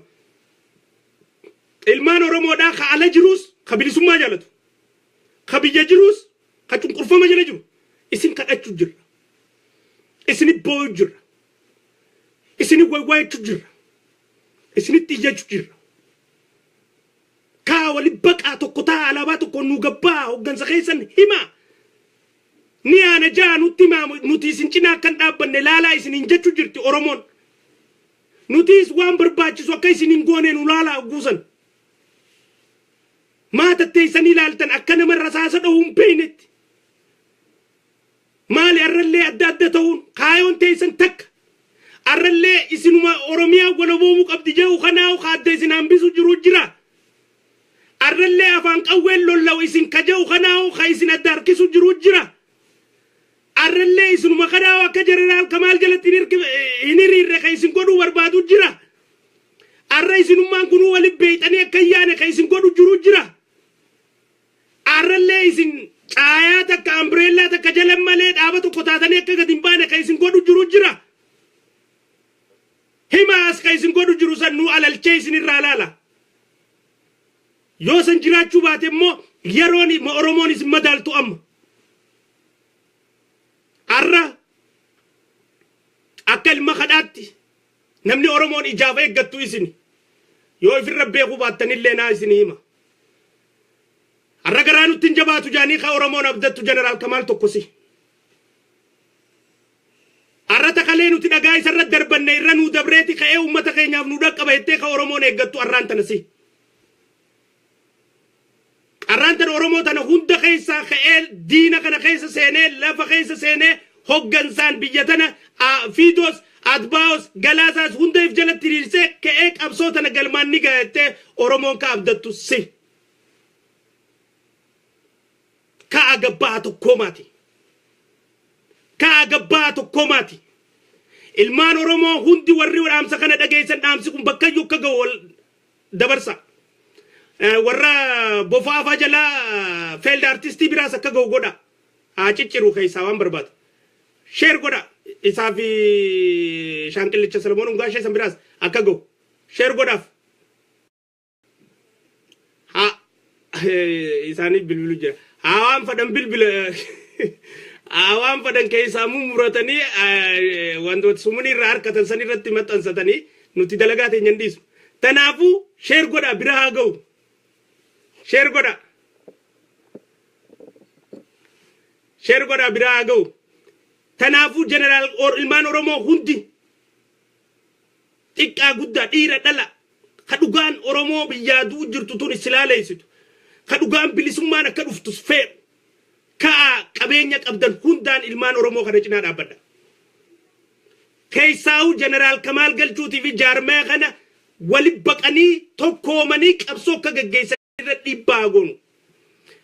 ilmaan Oromoodhaa ka ala jiruus ka bilisummaa jaalatu ka biyya jiruus ka cunqurfama jala jiru isin kadhachuu jirra isin boo'uu jirra isin waywaayachuu jirra isin iyyachuu jirra kaa wali baqaa tokko taa alaabaa tokko nu gabbaa hoggansa keessan hima ni ana jaa nuti isin cinaa kan dhaabbanne laalaa isin jechuu jirti Oromoon nutis waan barbaachisu akka isin hin goone nu laalaa guusan maata teessanii ilaaltan akka nama rasaasa dha'uun beeynetti maali arrallee adda adda ta'uun kaayoon teessan takka arrallee isinuma Oromiyaa walaboomuu qabdi jehu kanaahu kaadda isin hambisu jiru jira arrallee afaan qawween lollaw isin kajehu kanaahu ka isin adda harkisu jiru jira arrallee isinuma kanaahu akka jeneraal Kamaal jalatti hinirirre ka isin godhuu barbaadu jira arra isinummaan kunuu waliin beeytanii akka yaane ka isin godhu jiru jira arrallee isin caayaa takka ambireellaa takka jalan malee dhaaba tokko taatanii akka gad hin baane ka isin godhu jiru jira himaas ka isin godhu jiru san nuu alalchee isin irraa laala yoo san jiraachuu baate immoo yeroon Oromoon isin madaaltu amma arra akka ilma kadhaatti namni Oromoon ijaaf eeggattu isin yoo ifirra beekuu baattanillee naa isin hima arra garaa nutti hin jabaatu jaanii ka Oromoon abdattu jeneraal Kamaal tokkosi arra takalee nuti dhagaa isarra darbanne irra nuu dabreeti ka'ee ummata keenyaaf nu dhaqqaba jettee ka Oromoon eeggattu arraan tanasi arraan tan Oromoo tana hunda keessaa ka'ee diina kana keessa seenee lafa keessa seenee hoggansaan biyya tana fiidoos adbaos galaasaas hunda if jalatti hiriirsee ka'ee qabsoo tana galmaan ni gahettee Oromoon ka abdattu si ka agabbaa tokkoomaati ilmaan Oromoo hundi warri dhaamsa kana dhageessan dhaamsi kun bakka iyyuu akka ga'u dabarsa warra bofaafa jala field artistii biraas akka ga'u godha haa cicciru keessaa waan barbaadu share godha isaa fi Shaanqillicha Salomoon Ungaashee san biraas akka ga'u share godhaaf haa isaanii bilbilu jira awaan fadan bilbila awaan fadan keessaa muratanii wantoota sumuni irraa harkatan san irratti maxxansatanii nuti dalagaa teenya hin dhiisu tanaafuu share godha bira haa ga'u share godha bira haa ga'u tanaafuu jeneraal ilmaan Oromoo hundi xiqqaa guddaa dhiira dhala ka dhugaan Oromoo biyyaa du'u jirtu tun islaaleessitu ka dhugaan bilisummaan akka dhuftus fe'u ka qabeenya qabdan hundaan ilmaan Oromoo kana cinaa dhaabbadha كيساو جنرال كمال قلتوتي في جارما غنا ولبقني توكو مني قبسو كغيسا ديباغون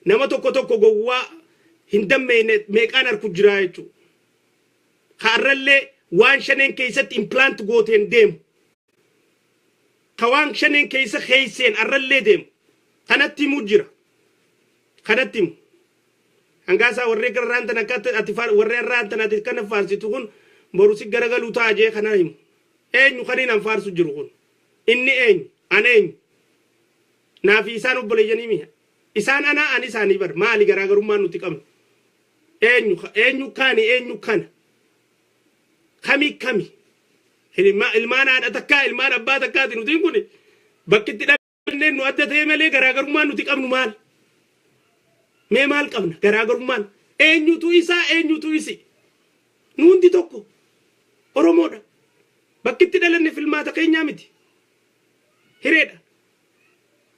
نما توكو توكو غوا هندم ميقان اركو جرايتو خارله وان شنن كيست امبلانت غوتين ديم كوان شنن كيس خيسين ارله ديم خنتي مجرا خنتي angasa warre garanta nakat atifar warre ranta natit kana farsi tukun borusi garagalu taaje kana him enyu khanina farsu jirukun inni enen nafi isanu bole janimi isan ana ani sani bar mali garagaru manu tikam enyu kan kami ilmana atakka ilmana abba takka tinutin kuni bakkitti dabne nu addate mele garagaru manu tikam nu mal me mal qabna garagaru man enyu tu isi nundi tokko oromoda bakkitti dalanne filmata kenya miti hireda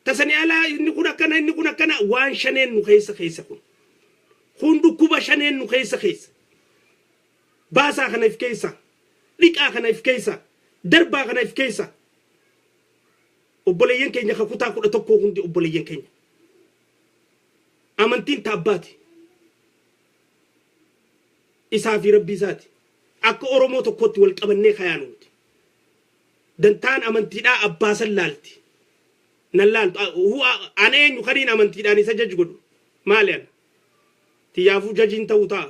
tasani ala inni kuna kana wan shanen nu khaysa kun hundu kuba shanen nu khaysa basa kana ifkaysa lika kana ifkaysa darba kana ifkaysa obboleyen kenya khakuta ku tokko hundi obboleyen kenya amantin tabbati isa fi rabbi zati akka oromo tokkotti wal qabanne khayanuti dantan amantida abbasan lalti nallal huwa anenyu kharin amantida ni sajaj godu malen tiyafu jajin tawta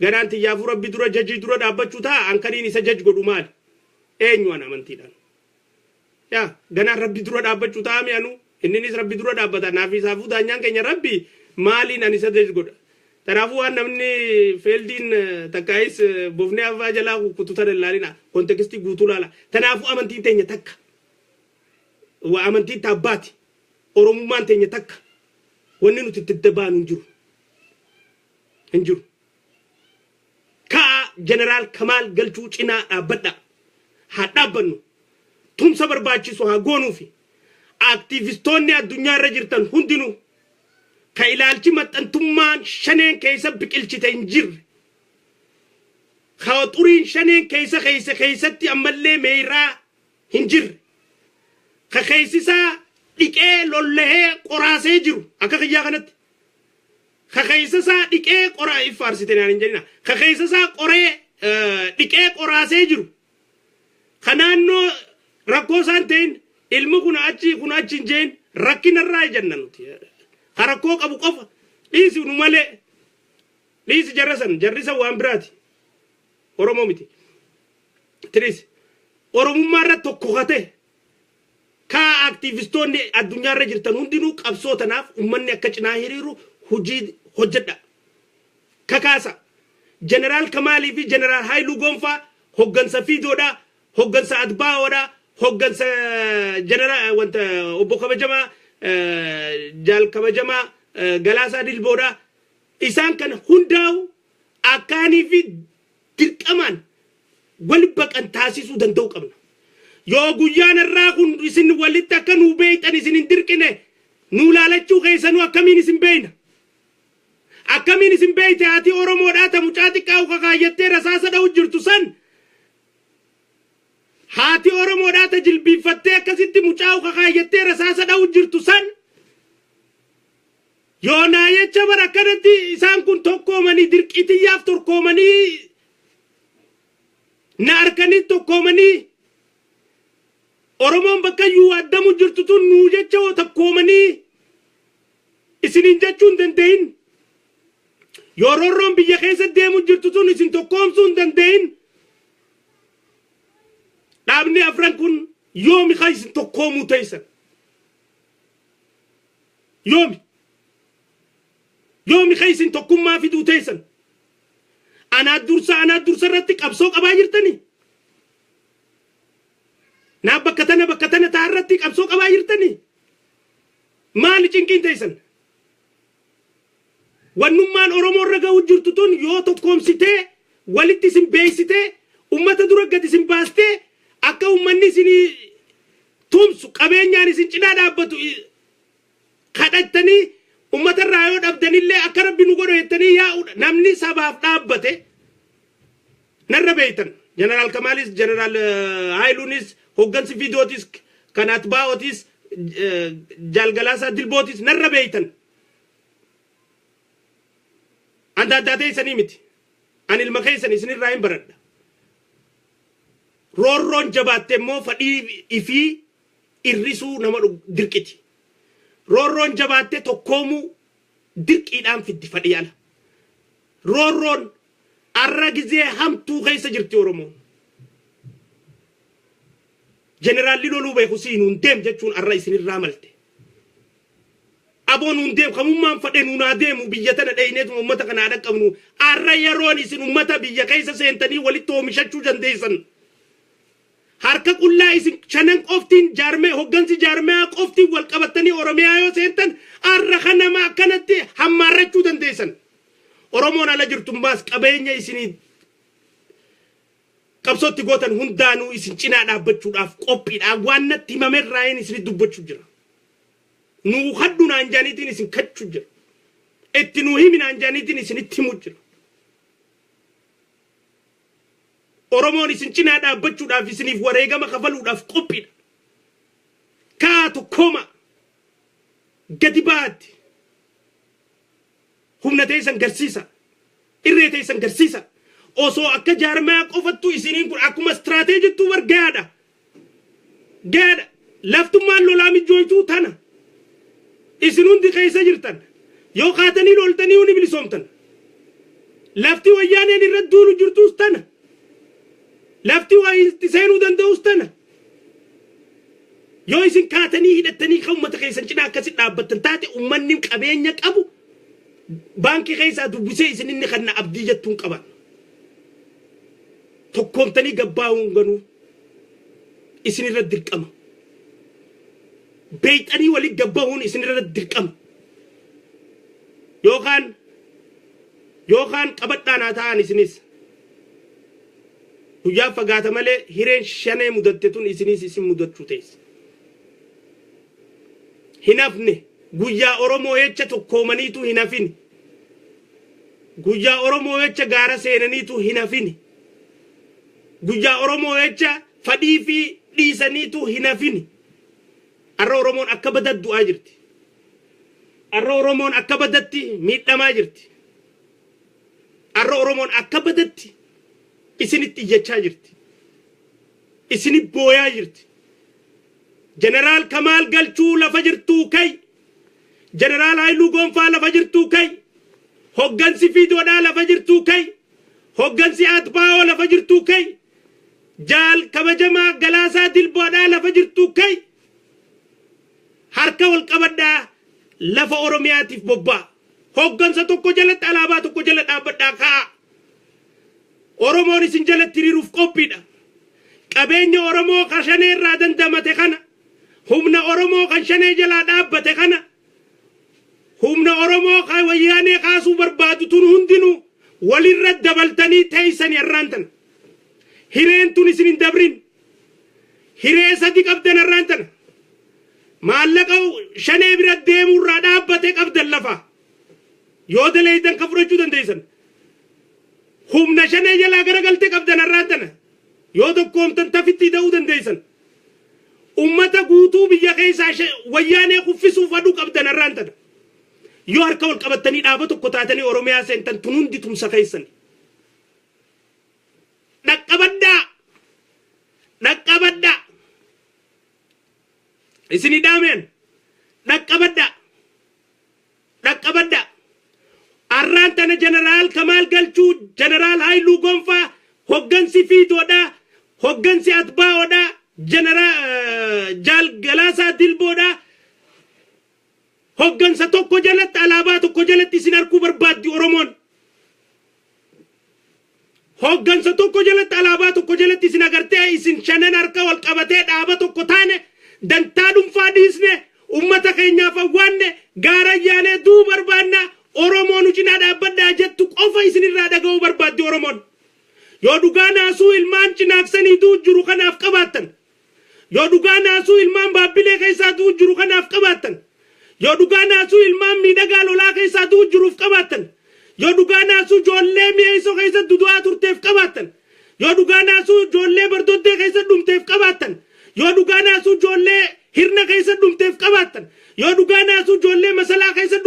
garan tiyafu rabbi dura jaji dura dabbachuta an kharin sajaj godu mal enyu an amantida ya ganan rabbi dura dabbachuta ami anu inni rabbi dura dabbata nafi safu danyan kenya rabbi malin ani sajaj godu tarafu an namni feldin takais bofne ava jala kututa lalina konteksti gutulala tanafu amanti tenya takka wa amanti tabati oromumman tenya takka wonni nuti tiddabanu njuru ka general kamal galchu cina abada hadabanu tum sabar bachi so ha gonu fi activistonni adunya rajirtan hundinu ka ilalchi matantumman shanen kaysa biqilchite injir khawturin shanen kaysa khaysati amalle meira hinjir ka khaysisa dike lolle qorase jiru aka khiya kanat ka khaysisa dike qora ifarsite nan injina ka khaysisa qore dike qorase jiru khananno rakosanten ilmu kuna achi jen rakina ray jannanuti harako qabu qofa isi numale isi jarrisa wambrati oromo miti tris oromo marra tokko gate ka activistonni adunya rajirtan hundinu qabsotanaf ummanni akka cina hiriru hojjeda kakasa general kamali fi general hailu gonfa hoggansa fidoda hoggansa adbaoda hoggansa general wanta obbo kabajama jal kabajama galasa dilboda isan kan hundaw akani fi dirqaman wal baqan tasisu dandaw qabna yo guyana raqun isin walitta kanu beytan isin dirqine nu lalachu khaysanu akamin isin beyna akamin isin beyte ati oromo data mucati kaw khayette rasasa daw jirtu san hati oromo data jilbi fatte akasitti mucaaw khayette rasasa daw jirtu san yona yecha barakanati isan kun tokko mani dirqiti yaf torko mani narkani tokko mani oromo bakkayu adamu jirtu tun nu jecha tokko mani isinin jechun dandein yororron biya khaysa demu jirtu tun isin tokkomsun dandein dabni afran kun yomi khays tokkomu taysan yomi khays tokkumma fi du taysan ana dursa ratti qabso qaba jirtani na bakkatana tarratti qabso qaba jirtani mali cinkin taysan wannumman oromo raga wujurtu tun yo tokkomsite walitti sim beysite ummata dura gadi sim baste akka ummanni sini tumsu qabeenyaan isin cina dhaabbatu kadhattani ummata raayo dhabdanillee akka rabbi nu godho yettanii yaa namni sabaaf dhaabbate narra beeytan General Kamalis, General Hailunis, Hoggansi Fidotis, Kanat Baotis, Jalgalasa Dilbotis, narra beeytan. Anda addaatee isanii miti. Ani ilma keessan isinirraa hin baradha. Roorroon jabaatte immoo fadhii ifii irrisuu nama dirqiti. Roorroon jabaatte tokkoomuu dirqiidhaan fiddi fadhii ala. Roorroon arra gizee hamtuu keessa jirti Oromoon. Generaalli loluu beeku siinuun deem jechuun arra isinirraa malte. Aboon hundee kamummaan fadhe nuunaa deemu biyya tana dhayneetu ummata kanaa dhaqqabnu arra yeroon isin ummata biyya keessa seentanii walitti oomishachuu dandeessan. Harka qullaa isin shanan qoftiin jaarmee hoggansi jaarmee qoftiin wal qabattanii Oromiyaa yoo seentan arra kanama akkanatti hammaarrachuu dandeessan. Oromoon ala jirtummaas qabeenya isinii qabsootti gootan hundaanuu isin cinaa dhaabbachuudhaaf qophiidhaan waan natti himamerraa isin dubbachuu jira. Nu hadduna anjaniitiin isin kachuu jira. Itti nu himin anjaniitiin isin itti himuu jira. Oromoon isin cinaa dhaabbachuudhaaf isiniif wareegama kafaluudhaaf qophiidha. Kaatu koma gadi baatti. Humna teessan garsiisa. Irree teessan garsiisa. Osoo akka jaarmaa qofattu isiniin kun akkuma istiraateejittuu wargaadha. Gaadha. Laftummaan lolaa mijooytuu tana. Isin hundi keessa jirtan. Yoo kaatanii loltanii huni bilisoomtan. Lafti wayyaaneen irra duulu jirtuus tana. Lafti waa itti seenuu danda'us tana. Yoo isin kaatanii hidhattanii kan uummata keessan cinaa akkasitti dhaabbattan taate uummanni qabeenya qabu baankii keessaa dubbisee isin inni kan abdii jettuun qaban. Tokkoomtanii gabbaa'uun ganuu isin irra dirqama. Beeyxanii walii gabbaa'uun isin irra dirqama. Yookaan qabadhaanaa ta'an isinis. Guyyaa fagaata malee hireen shanee mudatte tun isinis isin mudachuu teessa. Hinafne guyyaa Oromoo jecha tokkoomaniitu hinafini. Guyyaa Oromoo jecha gaara seenaniitu hinafini. Guyyaa Oromoo jecha fadhii fi dhiisaniitu hinafini. Arra Oromoon akka badatti du'aa jirti. Arra Oromoon akka badatti miidhamaa jirti. Arra Oromoon akka badatti isinitti iyyachaa jirti. Isinit booyaa jirti. Jeneraal Kamaal Galchuu lafa jirtuu kay. Jeneraal Haayiluu Gonfaa lafa jirtuu kay. Hoggansi Fiidoodhaa lafa jirtuu kay. Hoggansi Atbaa'oo lafa jirtuu kay. Jaal kabajamaa Galaasaa Dilboodhaa lafa jirtuu kay. Harka wal qabadhaa lafa Oromiyaatiif bobbaa. Hoggansa tokko jalatti alaabaa tokko jala dhaabbadhaa kaa'a. Oromoon isin jalatti hiriiruuf qophiidha. Qabeenya Oromoo kan shanee irraa dandamate kana. Humna Oromoo kan shanee jalaa dhaabbate kana. Humna Oromoo kan wayyaanee kaasuu barbaadu tun hundinuu walirra dabaltanii teessanii arraantan. Hireen tun isin hin dabrin. Hiree sadi qabdan arraantan. Maallaqa shanee bira deemurraa dhaabbate qabdan lafa. Yoo daleeytan ka fudhachuu dandeessan. Humna shanee jalaa garagaltee qabdan arraantan. Yoo tokkoomtan tafitti ta'uu dandeessan. Ummata guutuu biyya keessaa wayyaanee kuffisuuf aduu qabdan arraantan. Yoo harka wal qabattanii dhaaba tokko taatanii Oromiyaa seentan tun hundi tumsa keessan. Dhaqqabaddaa. Dhaqqabaddaa. Isini dhaameen. Dhaqqabaddaa. Dhaqqabaddaa. Arraantana Jeneraal Kamaal Galchuu, Jeneraal Haayiluu Gonfaa, hoggansi Fiidoodhaa, hoggansi Atbaa'oodhaa, Jaal Galaasaa Dilboodhaa. Hoggansa tokko jalatti alaabaa tokko jalatti isin arguu barbaaddi Oromoon. Hoggansa tokko jalatti alaabaa tokko jalatti isin agartee isin shanan harka wal qabatee dhaaba tokko taane dantaa dhuunfaa dhiisne ummata keenyaaf awwaanne gaara yaalee duu barbaanna Oromoon cinaa dhaabbadhaa jettu qofa isin irraa dhaga'uu barbaaddi Oromoon. Yoo dhugaa naasuu ilmaan cinaaksanii duu jiru kanaaf qabaattan. Yoo dhugaa naasuu ilmaan baabbilee keessaa duu jiru kanaaf qabaattan. Yoo dhugaa naasuu ilmaan miidhagaa lolaa keessaa duu jiruuf qabaattan. Yoo dhugaa naasuu ijoollee mi'eessoo keessatti du'aa turteef qabaattan. yoo dhugaa naasuu ijoollee bardoddee keessa dhumteef qabaattan yoo dhugaa naasuu ijoollee hirna keessa dhumteef qabaattan yoo dhugaa naasuu ijoollee masalaa keessa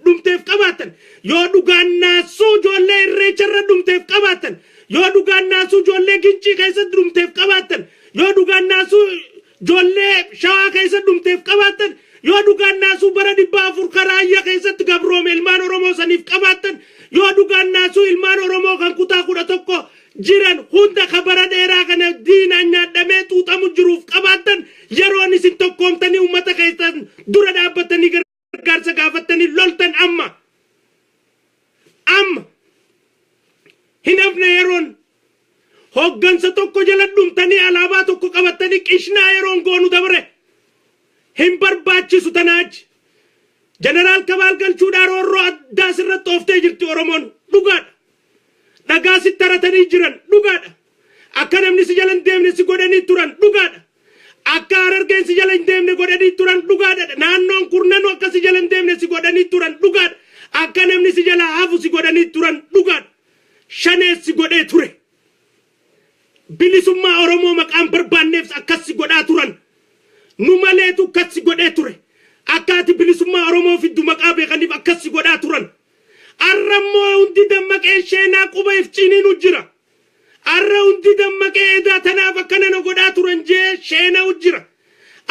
dhumteef qabaattan yoo dhugaa naasuu ijoollee irreecharra dhumteef qabaattan yoo dhugaa naasuu ijoollee gincii keessa dhumteef qabaattan yoo dhugaa naasuu ijoollee shawaa keessa dhumteef qabaattan yoo dhugaa naasuu bara 400 karaayya keessatti gabroome ilmaan oromoo saniif qabaattan yoo dhugaa naasuu ilmaan oromoo kan kutaa 11 jiran hunda kabara dheeraa kana diina nyaadhamee tuutamu jiruuf qabaattan yeroon isin tokkoomtanii ummata keessan dura dhaabbatanii gargaarsa gaafattanii loltan amma hin hafne yeroon hoggansa tokko jala dhumtanii alaabaa tokko qabattanii qishnaa yeroon goonu dabre hin barbaachisu tanaachi jeneraal Kabaal Galchuudhaa roorroo addaa sirratti ooftee jirti oromoon dhugaadha dhagaa si taratanii jiran dhugaadha akka namni si jala hin deemne si godhanii turan dhugaadha akka Harargeen si jala hin deemne godhanii turan dhugaadha naannoon kurnanuu akka si jala hin deemne si godhanii turan dhugaadha akka namni si jala hafu si godhanii turan dhugaadha Shanees si godhee ture bilisummaa oromoo maqaan barbaanneef akkas si godhaa turan nu maleetu akkas si godhee ture akkaati bilisummaa oromoo fiddu maqaa beekaniif akkas si godhaa turan arrammoo hundi dammaqee sheenaa quba ifciiniinu jira arra hundi dammaqee edaa tanaaf akkana na godhaa turan jee sheenaa jira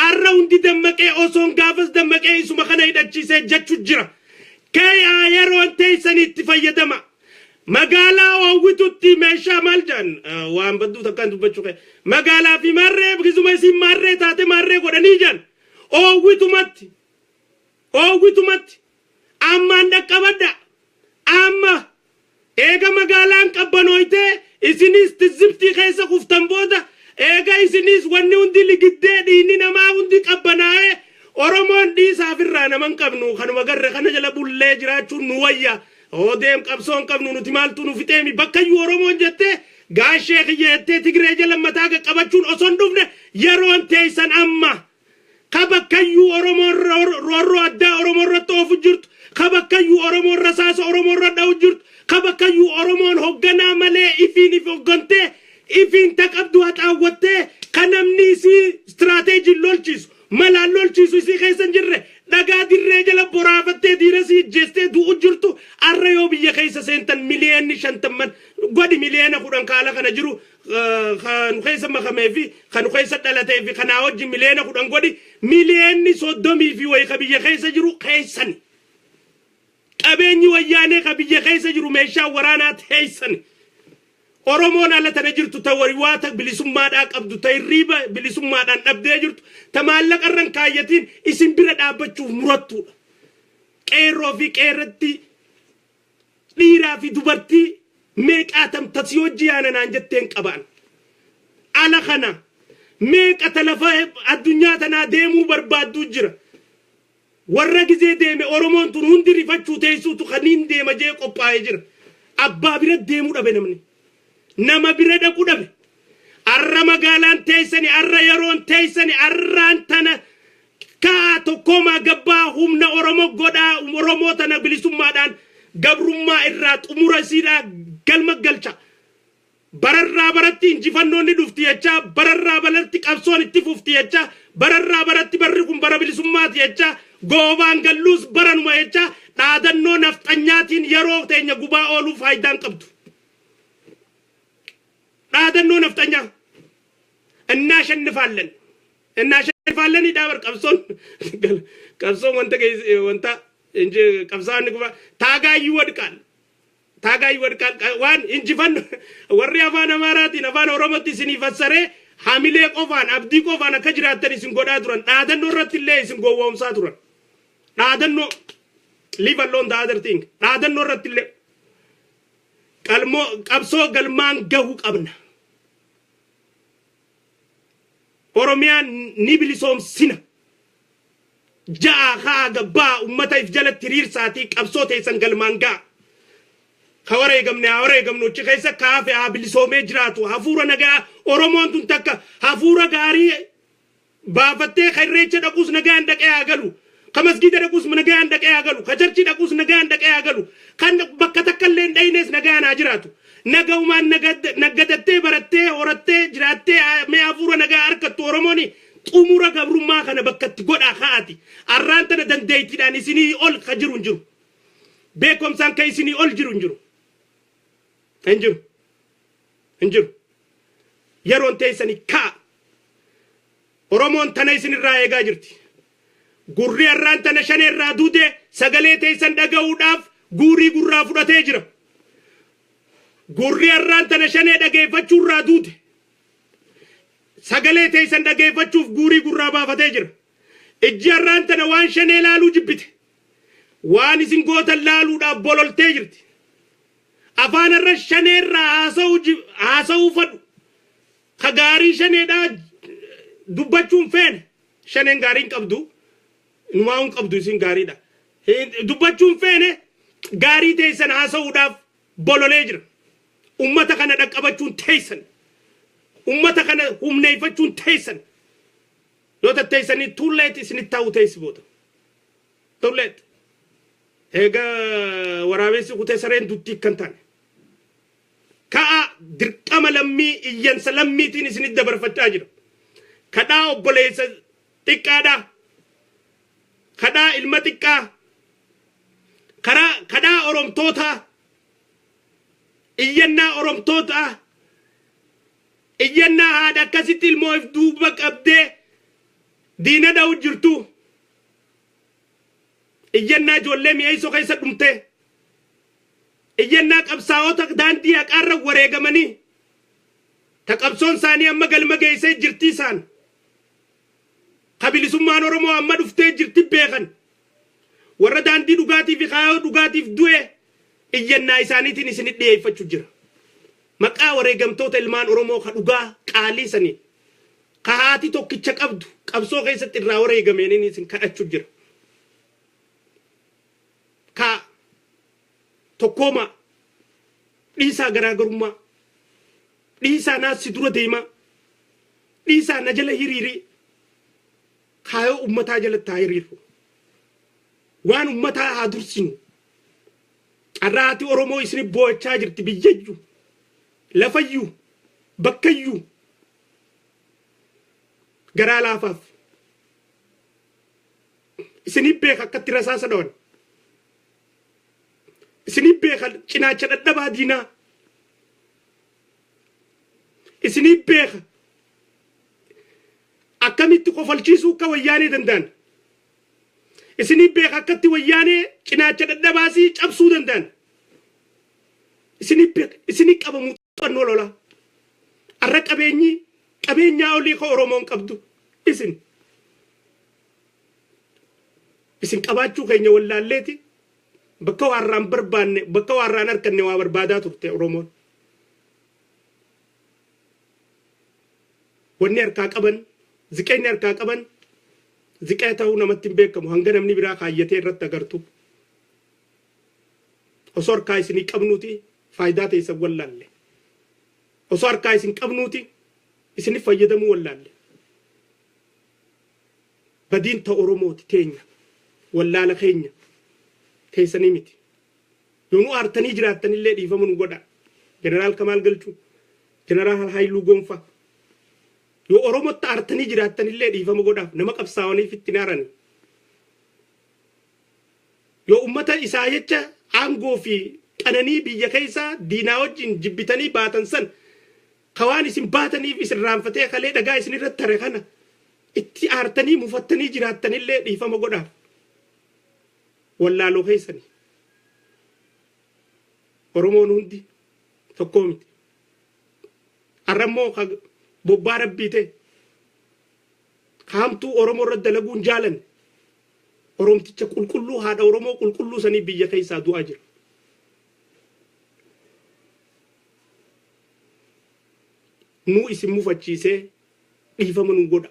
arra hundi dammaqee osoon gaafas dammaqee isuma kana hidhachiisee jechuu jira kee yeroon teessaniitti fayyadama magaalaa Oowwituutti meeshaa maal jaan waan badduu takkaan dubbachuu kee magaalaa fi marree biqisuma isin marree taate marree godhanii jaan Oowwitumatti ammaan dhaqqabadda amma eega magaalaan qabbanooytee isinis tizibtii keessa kuftan booda eega isinis wanni hundi ligiddee dhiinni namaa hundi qabbanaa'ee oromoon dhiisaaf irraa naman qabnu kanuma garre kana jala bullee jiraachuun nu wayya odeem qabsoon qabnu nuti maaltu nu fixeemi bakkayyuu oromoon jettee gaashee kiyyeettee Tigree jala mataa qabachuun osoon dhufne yeroon teessan amma kabakkayyuu oromoon roorroo addaa oromoon irratti oofu jirtu kabakkayyuu oromoon rasaasa oromoon irra dha'u jirtu kabakkayyuu oromoon hogganaa malee ifiin if hoggantee ifiin taqabdu haxaawwattee kanamni isii istiraateejii lolchiisu malaan lolchiisu isii keessa hin jirre dhagaa dirree jala boraafattee diira sii ijjeestee du'u jirtu arra yoo biyya keessa seentan miliyoonni 50 godi miliyoona 10 kaala kana jiru kan keessa makamee fi kan keessa dhalatee fi kana wajji miliyoona 10 godi miliyoonni 30 fi way biyya keessa jiru keessan qabeenyi wayyaanee biyya keessa jiru meeshaa waraanaa teessan oromoon ala tana jirtu ta wariwaata bilisummaadhaa qabdu ta irriiba bilisummaadhaan dhabdee jirtu ta maallaqarran kaayyatiin isin bira dhaabbachuuf murattuudha qeerroo fi qeerratti dhiiraa fi dubartii meeqaatam tasii hojii aananaan jetteen qabaan ala kana meeqa talafa addunyaa tanaa deemuu barbaadduu jira warra gizee deeme oromoon tun hundi rifachuu teessuutu kaniin deema jee qophaa'ee jira abbaa bira deemuu dhabe namni nama bira dhaquu dhabe arra magaalaan teessani arra yeroon teessani arraan tana kaa tokkomaa gabbaa humna oromoo godhaa oromoo tana bilisummaadhaan gabrummaa irraa xumura isiidhaa galma galcha bararraa baratti injifannoonni dhufti jechaa bararraa baratti qabsoon itti fufti jechaa bararraa baratti barri kun bara bilisummaati jechaa goobaan galluus baranuma jechaa dhaadannoo nafxanyaatiin yeroo teenya gubaa ooluu faayidaan qabdu dhaadannoo nafxanyaa እናሸንፋለን ይዳበር ቀብሶን ወንታ እንጂ ቀብሳን ግባ ታጋይ ይወድቃል ዋን እንጂፈን ወሪ አፋን አማራቲ አፋን ኦሮሞቲ ሲኒፈሰሬ ሐሚሌ ቆፋን አብዲ ቆፋን ከጅራተን ሲንጎዳ ዱረን ዳደኖ ረትሌ ሲንጎዋውምሳ ዱረን ዳደኖ leave alone the other thing ዳደኖ ረትሌ ቀልሞ ቀብሶ ገልማን ገሁ ቀብና ኦሮሚያን ኒብሊሶም ሲና jaa gabba ummata ifjala tiriirsaati qabsoote sangalmanga hawareegamnu ci keessa kaafe abilisoomee jiraatu hafuura nagaa oromoon tun takka hafuura gaarii baafattee khayreecha dhaquus nagaan dhaqee agalu kamasgida dhaquus nagaan dhaqee agalu kajarchi dhaquus nagaan dhaqee agalu kan bakka takka illee dhaynees nagaan jiraatu nagaumaan nagadattee barattee horattee jiraattee mee hafuura nagaa harkattu Oromooni xumura gabrummaa kana bakkatti godhaa kaa'ati arraan tana dandeettiidhaan isinii ol ka jiru hin jiru beekumsaan ka isinii ol jiru hin jiru yeroon teessanii kaa Oromoon tana isinirraa eegaa jirti gurri arraan tana shaneerraa duute sagalee teessan dhaga'uudhaaf guurii gurraa fudhatee jira gurri arraan tana shanee dhageeffachuurraa duute sagalee teessan dhageeffachuuf guurii gurraa baafatee jira ijji arraan tana waan shanee laaluu jibbite waan isin gootan laaluudhaaf bololtee jirti afaan irra shaneerraa haasa'uu fadhu ka gaarii shaneedhaa dubbachuun feene shaneen gaariin qabdu numaa'uun qabdu isin gaariidha dubbachuun feene gaarii teessan haasa'uudhaaf bololee jira ummata kana dhaqqabachuun teessan ummata kana humneeffachuun teessan yoo tatteessanii tulleet isinitti ta'u teessi booda tulleet egaa waraabessi kutee sareen dutti kan taane ka'a dirqama lammii iyyansa lammiitiin isinitti dabarfachaa jira kadhaa obboleessa xiqqaadha kadhaa ilma xiqqaa kadhaa oromtoota iyyannaa oromtoota iyyannaa haadha akkasitti ilmoo if duuba qabdee diina dha'u jirtu iyyannaa ijoollee mi'eessoo keessa dhumte iyyannaa qabsaa'ota daandii haqaarra wareegamanii ta qabsoon isaanii amma galma geessee jirti isaan kabilisummaan Oromoo amma dhuftee jirti beekan warra daandii dhugaatii fi kaayoo dhugaatiif du'e iyyannaa isaaniitiin isinit dhiyeeffachuu jira maqaa wareegamtoota ilmaan Oromoo ka dhugaa qaalii sanii ka haati tokkicha qabdu qabsoo keessatti irraa wareegameen isin kadhachuu jira ka tokkooma dhiisaa garaagarummaa dhiisaa naassi dura deemaa dhiisaa na jala hiriirii kaayoo ummataa jalatti haa hiriirru waan ummataa haa dursinu arraati Oromoo isin boo'achaa jirti biyyayyuu lafayyuu bakkayyuu garaa laafaaf isin beeka akkatti rasaasa dhawan isin beeka cinaacha dadhabaa diinaa isin beeka akkamitti qofalchiisuu akka wayyaanee danda'an isin beeka akkatti wayyaanee cinaacha dadhabaasii cabsuu danda'an isin qabamu xannoo lola arra qabeenyaa olii ka Oromoon qabdu isin qabaachuu keenya wallaalleeti bakka warraan barbaanne bakka warraan arkanne waa barbaadaa turte Oromoon wanni harkaa qaban ziqeenni harkaa qaban ziqee ta'uu namatti hin beekamu hanga namni biraa kaayyatee irratti agartu osoo harkaa isinii qabnuuti faayidaa teessan wallaalle osoo harkaa isin qabnuuti isinif fayyadamuu wallaalle badiin ta Oromooti teenya wallaala keenya teessanii miti yoonu aartanii jiraattanillee dhiifamuun godha jeneraal Kamaal Galchuu jeneraal Haayiluu Gonfaa yoo Oromotti aartanii jiraattanillee dhiifama godhaaf nama qabsaa'aniif itti naaran yoo ummata isaa jecha aangoo fi qananii biyya keessaa diinaa wajjin jibbitanii baatan san kawaan isin baataniif isin raanfatee kalee dhagaa isin irratti tare kana itti aartanii mufattanii jiraattanillee dhiifama godhaaf wallaaloo keessanii Oromoon hundi tokkoo miti arrammoo bobbaa rabbii ta'e kaamtuu Oromoo irratti dalaguun jaalan Oromticha qulqulluu haadha Oromoo qulqulluu sanii biyya keessaa du'aa jira nuu isin mufachiisee dhiifama nu godha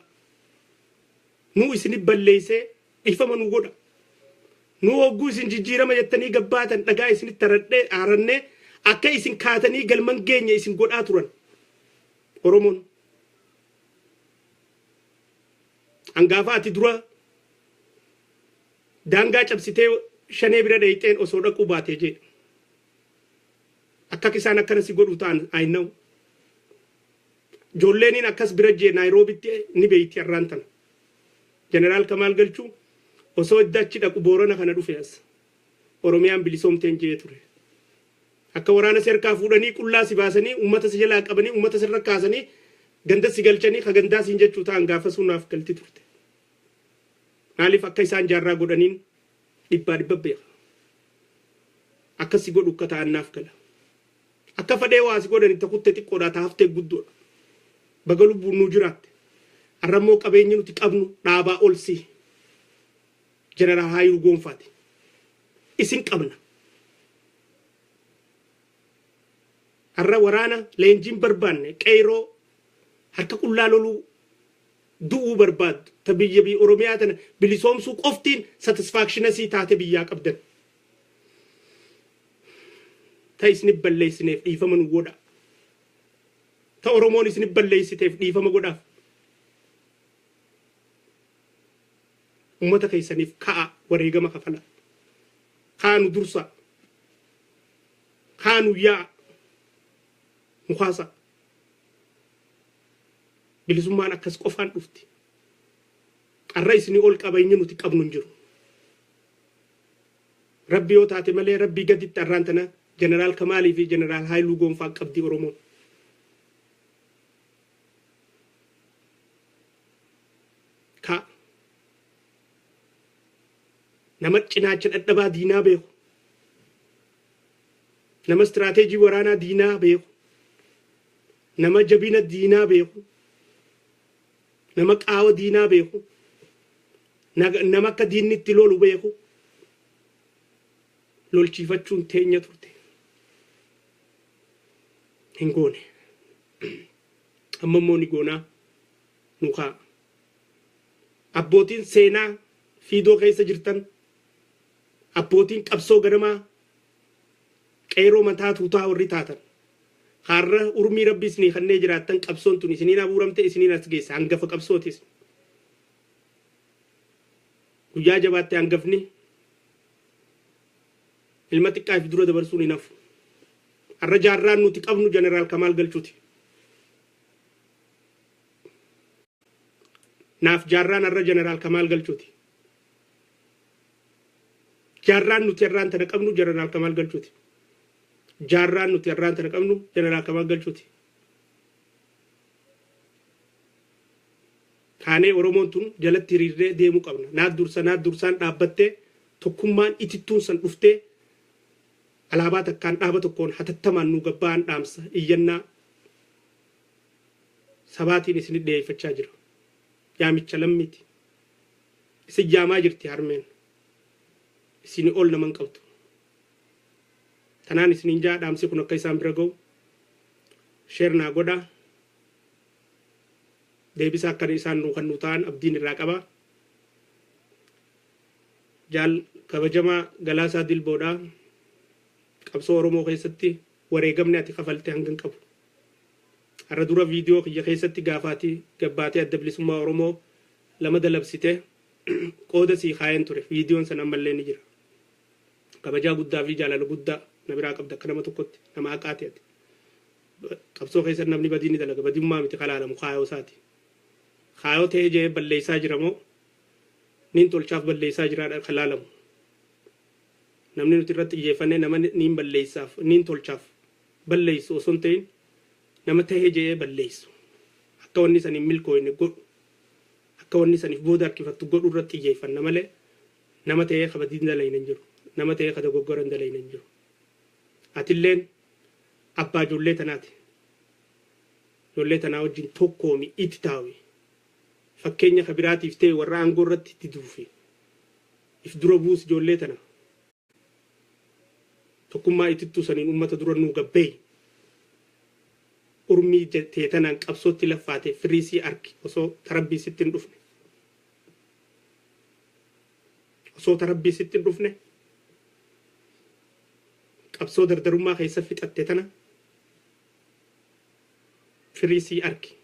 nuu isin balleessee dhiifama nu godha nuu hogguu isin jijjiirama jettanii gabbaatan dhagaa isin taradhee aarannee akka isin kaatanii galman geenya isin godhaa turan Oromoon angaafa ati dura daangaa cabsitee shanee bira dheeyxeen osoo dhaquu baatee jedhe akka isaan akkana si godhu ta'an I know jolleeniin akkas bira jee Nairoobitti ni beeyti arraantan General Kamal Galchuu osoo iddachi dhaqu Boorana kana dhufe as Oromiyaan bilisoomteen jee ture akka waraana serkaa fuudhanii qullaa si baasanii ummata si jalaa qabanii ummata sirra kaasanii ganda si galchanii ka gandaa siin jechuu ta'an gaafa sunaaf galti turte maaliif akka isaan jaarraa godhaniin dhibbaa beeka akka si godhu akka ta'annaaf gala akka fadhee waa si godhanii takutte xiqqoodhaa taaftee guddoodha baga lubbuun nu jiraatte arrammoo qabeenyi nuti qabnu dhaabaa olsi General Haayiluu Goonfaati isin qabna arra waraana leenjiin barbaanne qeyroo harka qullaa loluu du'uu barbaaddu ta biyya Oromiyaa tana bilisoomsuu qoftiin satisfactionasii taate biyyaa qabdan ta isni balleessineef dhiifama nu godha ta Oromoon isni balleessiteef dhiifama godhaaf ummata keessaniif ka'a wareegama kafala kaanu dursa kaanu yaa mukaasa bilisummaan akkas qofaan dhufti qarra isni ol qabeenya nuti qabnu hin jiru rabbi yoo taate malee rabbi gaditti arraantana General Kamalii fi General Haayiluu Goonfaa qabdi Oromoon ka nama cinaacha dadhabaa diinaa beeku nama istirateejii waraanaa diinaa beeku nama jabina diinaa beeku nama qaawa diinaa beeku nama akka diinni itti lolu beeku lolchiifachuun teenya turte hin goone amma immoo ni goonaa nukaa abbootiin seenaa fiidoo keessa jirtan abbootiin qabsoo ganamaa qeeroo mataa tuutaa warri taatan har'a urmii rabbi isinii kannee jiraattan qabsoon tun isiniin abuuramte isiniin as geessa hangafa qabsootis guyyaa jabaatti hangafni ilma xiqqaa fi dura dabarsuun hin hafu har'a jaarraan nuti qabnu General Kamal Galchuuti naaf jaarraan har'a General Kamal Galchuuti jaarraan nuti har'aan tana qabnu General Kamal Galchuuti jaarraan nuti har'aan tana qabnu General Kamal Galchuuti kaanee Oromoon tun jalatti hiriirree deemuu qabna naaf dursaan dhaabbattee tokkummaan itittuun san dhuftee alaabaa takkaan dhaaba tokkoon hatattamaan nu gabbaan dhaamsa iyyannaa sabaatiin isin dhiyeeffachaa jira yaamicha lammiiti isin jaamaa jirti harmeen isin ol naman qabdu tanaan isin injaa dhaamsi kun akka isaan bira ga'u sheer naa godha deebisa akka isaan nu kan nu ta'an abdiin irraa qaba jaal kabajamaa Galaasaa Dilboodhaa qabsoo Oromoo keessatti wareegamni ati kafalte hangan qabu har'a dura viidiyoo kiyya keessatti gaafaati gabbaatee adda bilisummaa Oromoo lama dalabsite qooda sii kaayeen ture viidiyoon san ammallee ni jira kabajaa guddaa fi jaalala guddaa na biraa qabda akka nama tokkotti nama haqaati ati qabsoo keessatti namni badii ni dalaga badummaa miti kalaalamu kaayoo isaati kaayoo ta'ee jee balleessaa jira moo nin tolchaaf balleessaa jiraadha kalaalamu namni nuti irratti xiyyeeffannee nama niin balleessaaf niin tolchaaf balleessu osoo hin ta'in nama ta'ee jee balleessu akka wanni saniin milkooyne godhu akka wanni saniif booda harkifattu godhu irratti xiyyeeffanna malee nama ta'ee kabadiin dalayna hin jiru nama ta'ee kada goggoran dalayna hin jiru atilleen abbaa ijoollee tanaati ijoollee tanaa wajjin tokkoomi itti taa'u fakkeenya kabiraatiif ta'e warra aangoo irratti itti duufi if dura buus ijoollee tana tokkummaa itittuu saniin ummata dura nuu gabbee urmii teetanaan qabsootti laffaate firiisii arki osoo tarabbii sitti hin dhufne osoo tarabbii sitti hin dhufne qabsoo dardarummaa keessa fixatte tana firiisii arki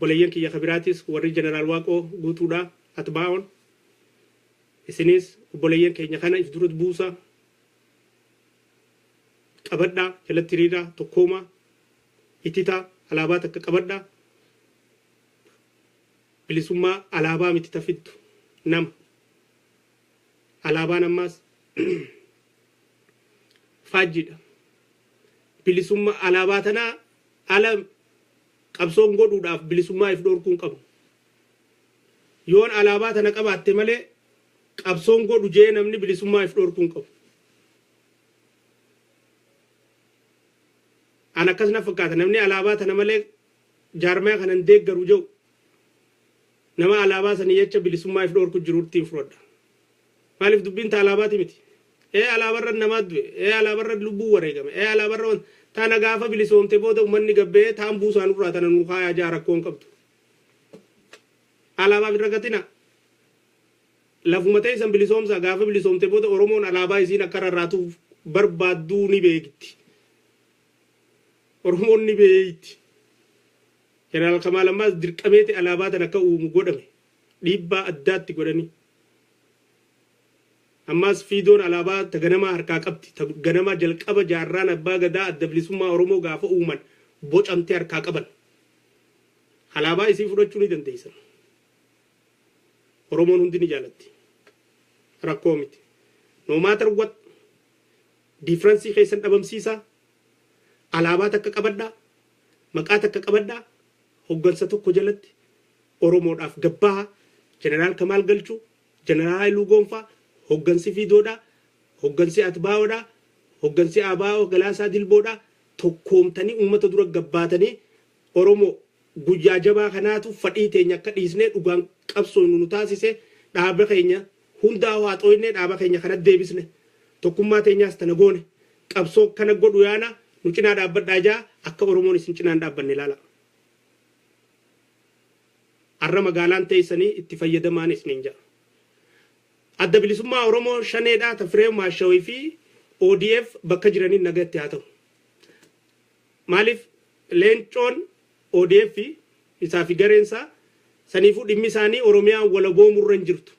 bolayyan kiyya kabiraatis warri Jeneraal Waaqoo guutuudhaa atbaa'oon isinis bolayyan keenya kana if dura buusa qabadha jalatti hiriira tokkooma itita alaabaa takka qabadha bilisummaa alaabaa miti tafiddu nama alaabaan ammaas faajjidha bilisummaa alaabaa tanaa ala qabsoon godhuudhaaf bilisummaa if dhorkuun qabu yoon alaabaa tana qabaatte malee qabsoon godhu jee namni bilisummaa if dhorkuun qabu ana akkasna fakkaata namni alaabaa tana malee jaarmaa kanan deeggaru jiru nama alaabaa sanii jecha bilisummaa if dhorku jiruutti fudhadha maaliif dubbiin ta alaabaati miti alaabarra namaa du'e alaabarra lubbuu wareegame alaabarra tana gaafa bilisoomte booda ummanni gabbee taan buusaan irraa tana nu kaayaa jaarakkoon qabdu alaabaa birragatina lafuma ta'e san bilisoomsa gaafa bilisoomte booda oromoon alaabaa isiin akka rarraatuuf barbaadduu ni beekti oromoon ni beeyti jeneraal Kamaal ammaas dirqameeti alaabaa tan akka uumu godhame dhiibbaa addaatti godhani ammaas fiidoon alaabaa ta ganama harkaa qabdi ta ganama jalqaba jaarraan abbaa gadaa adda bilisummaa oromoo gaafa uuman bocamte harkaa qaban alaabaa isii fudhachuu ni dandeessan oromoon hundi ni jaalatti rakkoo miti no matter what difference keessan dhabamsiisa alaabaa takka qabadha maqaa takka qabadha hoggansa tokko jalatti oromoodhaaf gabbaa jeneraal Kamaal Galchuu jeneraal Haayiluu Gonfaa hoggansi fiidoodha hoggansi atbaa'oodha hoggansi abaa'oo Galaasaa Dilboodha tokkoomtanii uummata dura gabbaatanii oromoo guyyaa jabaa kanaatu fadhii teenya akka dhiisnee dhugaan qabsoo nu taasise dhaaba keenya hundaa waaxooyne dhaaba keenya kana deebisne tokkummaa teenyaas tana goone qabsoo kana godhu yaana nu cinaa dhaabbadhaa jaa akka oromoon isin cinaan dhaabbanne ilaala arra magaalaan teessanii itti fayyadamaan isiniin jaa adda bilisummaa oromoo shaneedhaa tafiree maashawii fi ODF bakka jiraniin nagatti haa ta'u maaliif leencoon ODF isaa fi gareensaa saniifuu dhimmi isaanii oromiyaa walaboo murran jirtu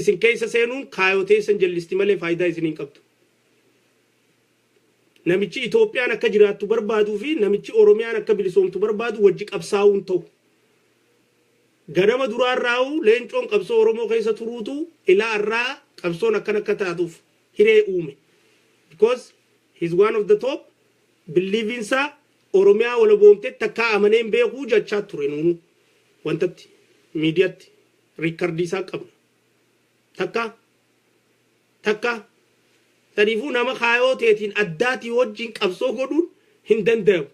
isin keessa seenuun kaayotee san jallisti malee faayidaa isiniin qabdu namichi Itoophiyaan akka jiraattu barbaaduu fi namichi oromiyaan akka bilisoomtu barbaadu wajji qabsaa'uun ta'u ganama duraarraa'u leencoon qabsoo oromoo keessa turuutu ilaa irraa qabsoon akka taatuuf hiree uume because he's one of the top believing sa oromiyaa walaboomte takka amaneen beekuu jechaa ture nuunu wantatti miidiyaatti riikardii isaa qabna takka saniifuu nama kaayoo teetiin addaatii wajjin qabsoo godhuun hin danda'amu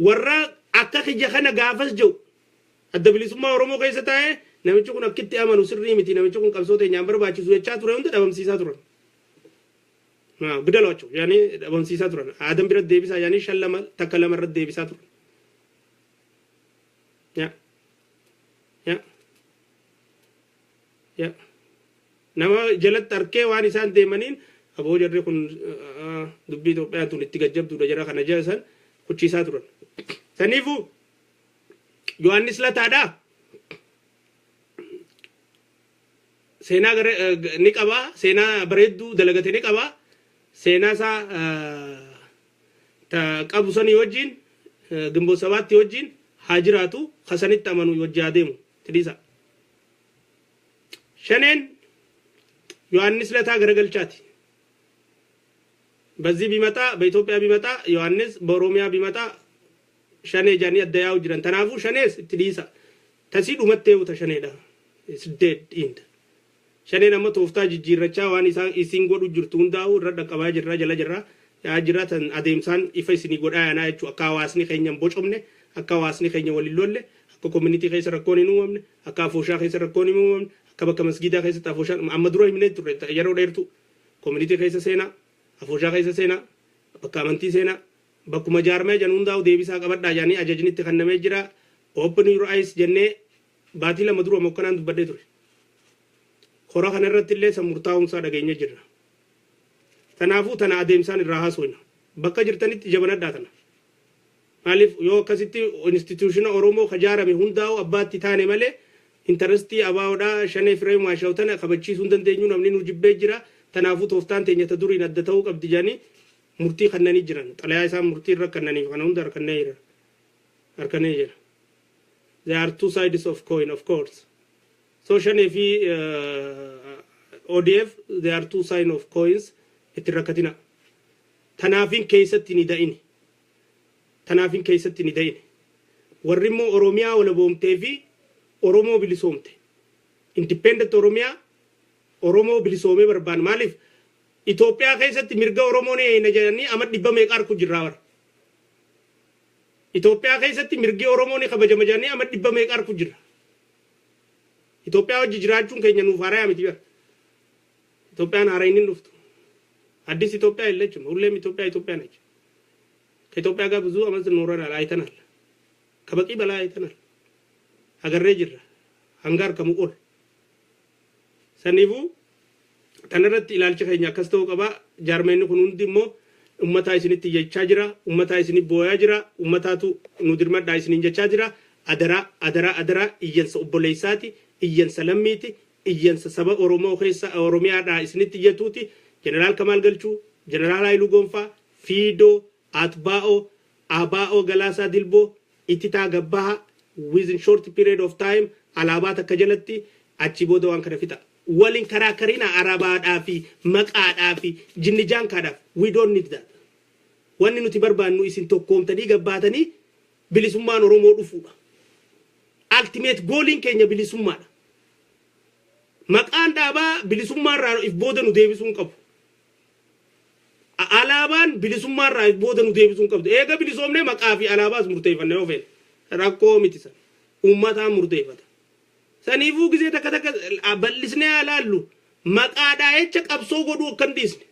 warra akka kiyya kana gaafas jiru adda bilisummaa oromoo keessa taa'ee namichi kun akkitti amanu sirrii miti namichi kun qabsoo teenyaan barbaachisu jechaa ture hunda dhabamsiisaa turan bidaloocho yaani dhabamsiisaa turan aadan bira deebisaa yaani shan lama takka lama irra deebisaa turan ya nama jalatti arkee waan isaan deemaniin aboo jarri kun dubbii Itoophiyaa tun itti gajjabduudha jara kana jeesan kuchiisaa turan saniifuu Yohaannis Lataadha seenaa ni qaba seenaa bareedduu dalagate ni qaba seenaa isaa ta qabu sanii wajjin Gimboo Sabaatti wajjin haa jiraatu kasanitti amanu wajji adeemu tidisa shaneen ዮሐንስ ለታ ገረገልቻቲ በዚህ ቢመጣ በኢትዮጵያ ቢመጣ ዮሐንስ በኦሮሚያ ቢመጣ ሸኔ ጃኒ አደያው ጅረን ተናፉ ሸኔስ ትዲሳ ተሲዱ መተው ተሸኔዳ ስደድ ኢንድ ሸኔ ነመ ቶፍታ ጅጅረቻ ዋን ኢሲን ጎዱ ጅርቱ እንዳው ረዳ ቀባ ጅራ ጀለ ጅራ ያ ጅራተን አደምሳን ኢፈይስኒ ጎዳ ያና ያቹ አካዋስኒ ከኛም ቦጮምነ አካዋስኒ ከኛ ወልሎለ አኮ ኮሚኒቲ ከይሰ ረኮኒ ኑምነ አካፎሻ ከይሰ ረኮኒ ኑምነ kabaka masgida keessa taafoshaan ammaduroo himne ture yeroo dheertu community keessa seenaa afoshaa keessa seenaa bakka amantii seenaa bakkuma jaarmee jan hundaa'u deebisaa qabadhaa jaanii ajajnitti kannamee jira open your eyes jennee baatii lama dura mokkanaan dubbadhee ture kora kana irratti illee sammurtaa'umsaa dhageenya jirra tanaafuu tana adeemsaan irraa haasofna bakka jirtanitti jabanadhaa tana maaliif yoo akkasitti institutiona oromoo kajaarame hundaa'u abbaatti taane malee interesti abaawda shane frame maashawtana kabachiisu dandeenyu namni nu jibbee jira tanaafu tooftaan teenya ta duriin adda ta'uu qabdi jedhanii murtii kannanii jiran xalayaa isaan murtii irra kannaniif kana hunda harkannee jira. There are two sides of coin, of course. Social fi ODF, there are two sides of coins. Itti rakkatina. Tanaafin keessatti ni da'ini. Tanaafin keessatti ni da'ini. Warri immoo Oromiyaa wala boomtee fi Oromoo bilisoomte. Independent Oromiyaa Oromoo bilisoomee barbaan maaliif Itoophiyaa keessatti mirga Oromoon eeyna jedhanii amma dhibba meeqa arku jirraa bara. Itoophiyaa keessatti mirgi Oromoon kabajama jedhanii amma dhibba meeqa arku jirra. Itoophiyaa wajji jiraachuun keenya nuuf haaraa miti bara. Itoophiyaan haaraa inni dhuftu. አዲስ ኢትዮጵያ የለችም ሁሌም ኢትዮጵያ ነች ከኢትዮጵያ ጋር ብዙ አመት ኖረናል አይተናል ከበቂ በላይ አይተናል አገሬ ጅራ አንጋር ከሙቆል ሰኒቡ ተነረት ኢላልች ከኛ ከስተው ቀባ ጃርሜን ኩኑን ዲሞ ኡመታ ይስኒት ይየቻ ጅራ ኡመታ ይስኒ ቦያ ጅራ ኡመታቱ ኑድርማ ዳይስኒ እንጀቻ ጅራ አደራ እየንሰ ኦቦሌሳቲ እየንሰ ለሚቲ እየንሰ ሰበ ኦሮሞ ኸሳ ኦሮሚያ ዳ ይስኒት ይየቱቲ General Kamal Galchu, General Hailu Gonfa, Fido, Atbao, Abao Galasa Dilbo, Itita Gabaha, within short period of time, Alabata Kajalati, Achibodo and Karafita. Walling Karakarina, Araba Dafi, Maka Dafi, Jinijan Kadaf. We don't need that. One in Utibarban is in Tokom Tadiga Batani, Bilisuman Romo Ufu. Ultimate goal in Kenya Bilisuman. Makan Daba, Bilisuman, if Boden Davisun Cup. Alaban bilisummaa irraa booda nu deebisuun qabdu eega bilisoomne maqaa fi alaabaas murteeffanne ofeen rakkoo miti san uummataan murteeffata saniifuu gisee takka bal'isnee alaallu maqaadhaa jecha qabsoo godhuu kan dhiisne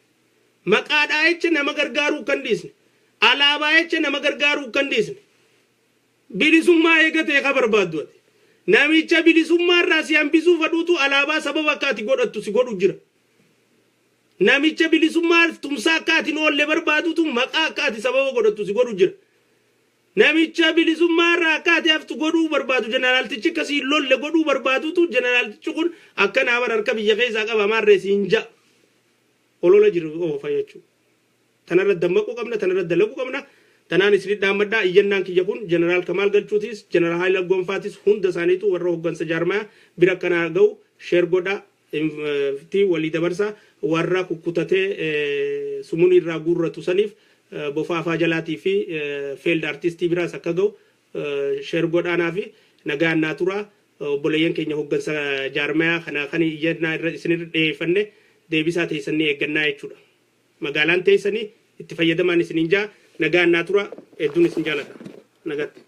maqaadhaa jecha nama gargaaruu kan dhiisne alaabaa jecha nama gargaaruu kan dhiisne bilisummaa eegatee ka barbaaddu ati namicha bilisummaa irraa si hambisuuf aduutu alaabaa sababa akkaati godhattu si godhu jira. Namicha bilisummaa tumsaa akkaatiin oolle barbaadutu maqaa akkaati sababa godhattu si godhu jira. Namicha bilisummaa irraa akkaati haftu godhuu barbaadu jeneraaltichi akkasii lolle godhuu barbaadutu jeneraaltichi kun akka naabar harka biyya keessaa qaba maarree siin ja'a. Olola jiru oofa jechuudha. Tanarra dammaquu qabna, tanarra dalaguu qabna. Tanaan isin dhaammadhaa iyyannaan kiyya kun Jeneraal Kamaal Galchuutis, Jeneraal Haayila Gonfaatis hunda isaaniitu warra hoggansa jaarmayaa bira kanaa ga'u sheer godhaa ti walii dabarsaa warra kukkutatee sumuun irraa guurratu saniif bofaafaa jalaatii fi field artistii biraas akka ga'u sheer godhaanaa fi nagaan naa turaa obboleeyyan keenya hoggansa jaarmayaa kana kan iyyannaa irra isinirra dhiyeeffanne deebisaa teessanii eeggannaa jechuudha. Magaalaan teessanii itti fayyadamaan isiniin jaa nagaan naa turaa hedduun isin jaalladha. Nagaatti.